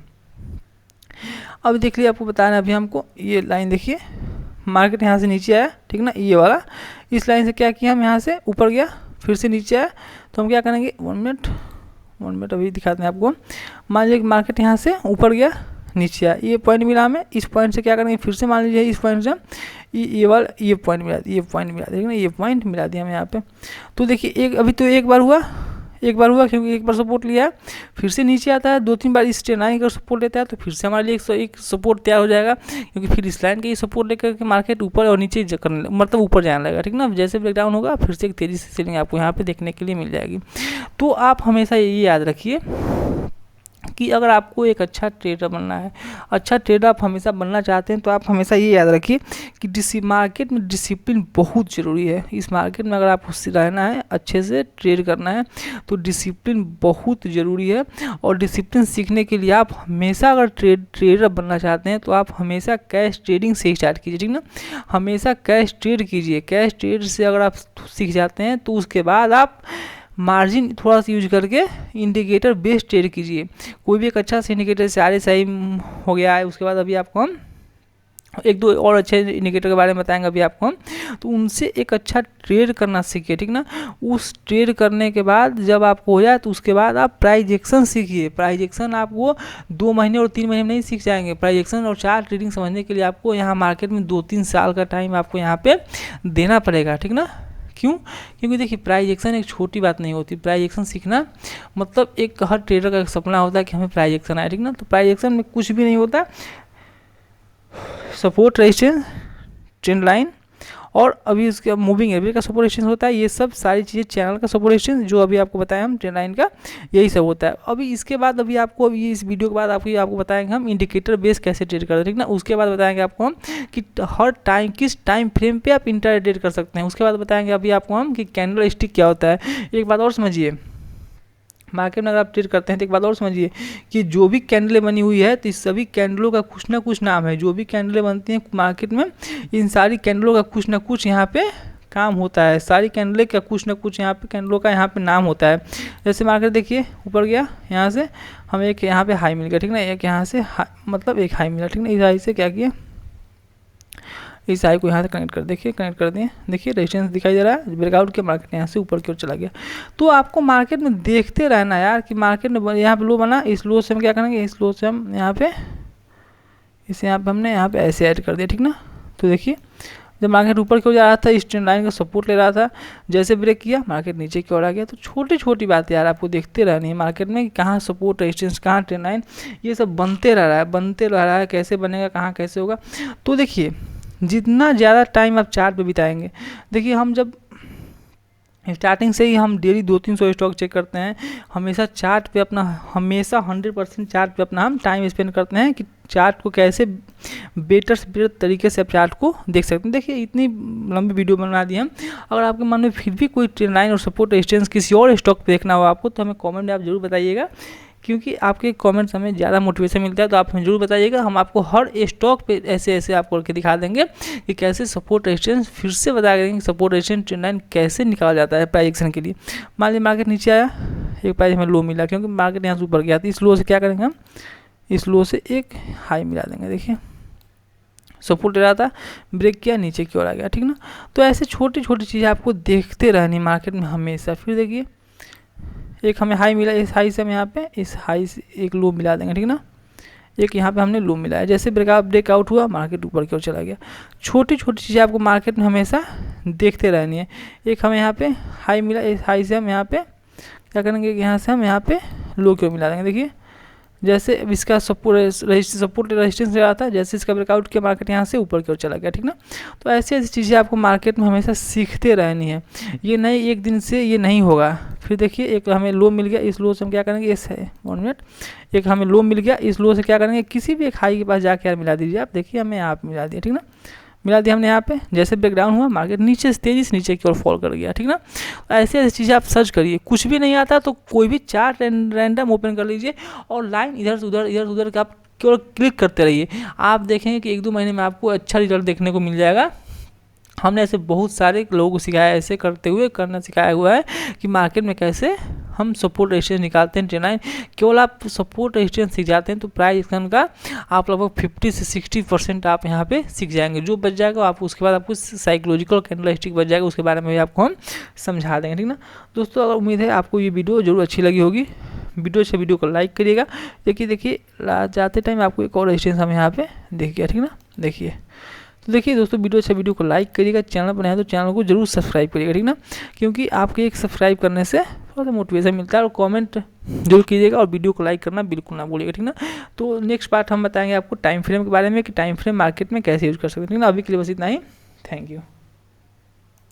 अभी देख लीजिए आपको बता रहे हैं, अभी हमको ये लाइन देखिए, मार्केट यहाँ से नीचे आया, ठीक ना, ये वाला, इस लाइन से क्या किया हम, यहाँ से ऊपर गया फिर से नीचे आया, तो हम क्या करेंगे, 1 मिनट अभी दिखाते हैं आपको। मान लीजिए मार्केट यहाँ से ऊपर गया नीचे आया, ये पॉइंट मिला हमें, इस पॉइंट से क्या करेंगे, फिर से मान लीजिए इस पॉइंट से ये वाला ये पॉइंट मिला दिया, देखिए ना, ये पॉइंट मिला दिया हमें यहाँ पे। तो देखिए अभी तो एक बार हुआ क्योंकि एक बार सपोर्ट लिया है, फिर से नीचे आता है, 2-3 बार इस ट्रेंड लाइन का सपोर्ट लेता है तो फिर से हमारे लिए एक सपोर्ट तैयार हो जाएगा, क्योंकि फिर इस लाइन के सपोर्ट लेकर के मार्केट ऊपर और नीचे करने मतलब ऊपर जाने लगेगा, ठीक ना। जैसे ब्रेकडाउन होगा फिर से एक तेज़ी से सेलिंग आपको यहाँ पे देखने के लिए मिल जाएगी। तो आप हमेशा ये याद रखिए कि अगर आपको एक अच्छा ट्रेडर बनना है, अच्छा ट्रेडर आप हमेशा बनना चाहते हैं, तो आप हमेशा ये याद रखिए कि मार्केट में डिसिप्लिन बहुत ज़रूरी है। इस मार्केट में अगर आपको रहना है, अच्छे से ट्रेड करना है, तो डिसिप्लिन बहुत ज़रूरी है। और डिसिप्लिन सीखने के लिए आप हमेशा अगर ट्रेडर बनना चाहते हैं तो आप हमेशा कैश ट्रेडिंग से स्टार्ट कीजिए, ठीक ना। हमेशा कैश ट्रेड कीजिए, कैश ट्रेड से अगर आप सीख जाते हैं तो उसके बाद आप मार्जिन थोड़ा सा यूज करके इंडिकेटर बेस्ड ट्रेड कीजिए। कोई भी एक अच्छा सा इंडिकेटर, RSI हो गया है, उसके बाद अभी आपको हम 1-2 और अच्छे इंडिकेटर के बारे में बताएंगे अभी आपको हम, तो उनसे एक अच्छा ट्रेड करना सीखिए, ठीक ना। उस ट्रेड करने के बाद जब आपको हो जाए तो उसके बाद आप प्राइस एक्शन सीखिए। प्राइस एक्शन आप वो 2 महीने और 3 महीने में नहीं सीख जाएंगे। प्राइस एक्शन और चार्ट ट्रेडिंग समझने के लिए आपको यहाँ मार्केट में 2-3 साल का टाइम आपको यहाँ पे देना पड़ेगा, ठीक ना। क्यों? क्योंकि देखिए प्राइस एक्शन एक छोटी बात नहीं होती। प्राइस एक्शन सीखना मतलब एक हर ट्रेडर का एक सपना होता है कि हमें प्राइस एक्शन आए, ठीक ना। तो प्राइस एक्शन में कुछ भी नहीं होता, सपोर्ट रेजिस्टेंस, ट्रेंड लाइन और अभी उसके मूविंग एवरेज का सपोर्ट रेजिस्टेंस होता है। ये सब सारी चीज़ें चैनल का सपोर्ट रेजिस्टेंस जो अभी आपको बताया हम ट्रेंड लाइन का, यही सब होता है। अभी इसके बाद अभी आपको अभी इस वीडियो के बाद आपको बताएंगे हम इंडिकेटर बेस कैसे ट्रेड करते हैं, ठीक ना। उसके बाद बताएंगे आपको हम कि हर टाइम किस टाइम फ्रेम पे आप इंट्राडे ट्रेड कर सकते हैं। उसके बाद बताएंगे अभी आपको हम कि कैंडल स्टिक क्या होता है। एक बात और समझिए, मार्केट में अगर आप ट्रेड करते हैं तो एक बात और समझिए कि जो भी कैंडलें बनी हुई है तो इस सभी कैंडलों का कुछ ना कुछ नाम है। जो भी कैंडलें बनती हैं मार्केट में, इन सारी कैंडलों का कुछ ना कुछ यहाँ पे काम होता है। सारी कैंडलें का कुछ ना कुछ यहाँ पे कैंडलों का यहाँ पे नाम होता है। जैसे मार्केट देखिए ऊपर गया, यहाँ से हमें एक यहाँ पे हाई मिल गया, ठीक ना। एक यहाँ से मतलब एक हाई मिला, ठीक ना। इस हाई से क्या किया, इस हाई को यहाँ से कनेक्ट कर, देखिए कनेक्ट कर दिए, देखिए रेजिस्टेंस दिखाई दे रहा है। ब्रेकआउट के मार्केट यहाँ से ऊपर की ओर चला गया। तो आपको मार्केट में देखते रहना यार कि मार्केट में यहाँ पे लो बना, इस लो से हम क्या करेंगे, इस लो से हम यहाँ पे इसे यहाँ पे हमने यहाँ पे ऐसे ऐड कर दिया, ठीक ना। तो देखिए जब मार्केट ऊपर की ओर जा रहा था, इस ट्रेंड लाइन का सपोर्ट ले रहा था, जैसे ब्रेक किया मार्केट नीचे की ओर आ गया। तो छोटी छोटी बातें यार आपको देखते रहनी है मार्केट में, कहाँ सपोर्ट रेजिस्टेंस, कहाँ ट्रेंड लाइन, ये सब बनते रह रहा है, कैसे बनेगा, कहाँ कैसे होगा। तो देखिए जितना ज़्यादा टाइम आप चार्ट पे बिताएंगे, देखिए हम जब स्टार्टिंग से ही हम डेली 200-300 स्टॉक चेक करते हैं, हमेशा चार्ट पे अपना 100% चार्ट पे अपना हम टाइम स्पेंड करते हैं कि चार्ट को कैसे बेटर से बेटर तरीके से आप चार्ट को देख सकते हैं। देखिए इतनी लंबी वीडियो बना दी हम। अगर आपके मन में फिर भी कोई ट्रेंड लाइन और सपोर्ट रेजिस्टेंस किसी और स्टॉक पे देखना हो आपको, तो हमें कमेंट में आप जरूर बताइएगा क्योंकि आपके कमेंट्स हमें ज़्यादा मोटिवेशन मिलता है। तो आप हमें जरूर बताइएगा, हम आपको हर स्टॉक पे ऐसे ऐसे आपको करके दिखा देंगे कि कैसे सपोर्ट रेजिस्टेंस, फिर से बता देंगे सपोर्ट रेजिस्टेंस ट्रेंड लाइन कैसे निकाला जाता है प्राइस एक्शन के लिए। मान लीजिए मार्केट नीचे आया, एक प्राइस हमें लो मिला क्योंकि मार्केट यहाँ से ऊपर गया, तो इस लो से क्या करेंगे हम, इस लो से एक हाई मिला देंगे। देखिए सपोर्ट ले रहा था, ब्रेक किया, नीचे की ओर आ गया, ठीक ना। तो ऐसे छोटी छोटी चीज़ें आपको देखते रहनी मार्केट में हमेशा। फिर देखिए एक हमें हाई मिला, इस हाई से हम यहाँ पे इस हाई से एक लो मिला देंगे, ठीक ना। एक यहाँ पे हमने लो मिलाया, जैसे ब्रेकआउट हुआ मार्केट ऊपर की ओर चला गया। छोटी छोटी चीज़ें आपको मार्केट में हमेशा देखते रहनी है। एक हमें यहाँ पे हाई मिला, इस हाई से हम यहाँ पे क्या करेंगे, यहाँ से हम यहाँ पे लो की ओर मिला देंगे। देखिए जैसे इसका सपोर्ट रेजिस्टेंस रहा था, जैसे इसका ब्रेकआउट किया मार्केट यहाँ से ऊपर की ओर चला गया, ठीक ना। तो ऐसी ऐसी चीज़ें आपको मार्केट में हमेशा सीखते रहनी है, ये नहीं एक दिन से ये नहीं होगा। फिर देखिए एक हमें लो मिल गया, इस लो से हम क्या करेंगे, इस है 1 मिनट, एक हमें लो मिल गया, इस लो से क्या करेंगे, किसी भी एक हाई के पास जाके यार मिला दीजिए आप। देखिए हमें यहाँ पे मिला दिया, ठीक ना, मिला दिया हमने यहाँ पे। जैसे ब्रेकडाउन हुआ मार्केट नीचे से तेजी से नीचे की ओर फॉल कर गया, ठीक ना। ऐसी ऐसी चीज़ें आप सर्च करिए, कुछ भी नहीं आता तो कोई भी चार्ट रैंडम ओपन कर लीजिए और लाइन इधर से उधर का आप केवल क्लिक करते रहिए। आप देखेंगे कि 1-2 महीने में आपको अच्छा रिजल्ट देखने को मिल जाएगा। हमने ऐसे बहुत सारे लोगों को सिखाया, ऐसे करते हुए करना सिखाया हुआ है कि मार्केट में कैसे हम सपोर्ट रेजिस्टेंस निकालते हैं ट्रेंड लाइन। केवल आप सपोर्ट रेजिस्टेंस सीख जाते हैं तो प्राइस एक्शन का आप लगभग 50 से 60% आप यहाँ पे सीख जाएंगे। जो बच जाएगा आप उसके बाद आपको साइकोलॉजिकल कैंडलस्टिक बच जाएगा, उसके बारे में भी आपको हम समझा देंगे, ठीक ना। दोस्तों अगर उम्मीद है आपको ये वीडियो जरूर अच्छी लगी होगी, वीडियो को लाइक करिएगा। देखिए जाते टाइम आपको एक और रेजिस्टेंस हम यहाँ पे देख गया, ठीक ना। देखिए तो देखिए दोस्तों वीडियो को लाइक करिएगा, चैनल पर नया है तो चैनल को जरूर सब्सक्राइब करिएगा, ठीक ना। क्योंकि आपके एक सब्सक्राइब करने से थोड़ा सा मोटिवेशन मिलता है। और कमेंट जरूर कीजिएगा और वीडियो को लाइक करना बिल्कुल ना भूलिएगा, ठीक ना। तो नेक्स्ट पार्ट हम बताएंगे आपको टाइम फ्रेम के बारे में कि टाइम फ्रेम मार्केट में कैसे यूज कर सकते हैं, ठीक ना। अभी के लिए बस इतना ही, थैंक यू।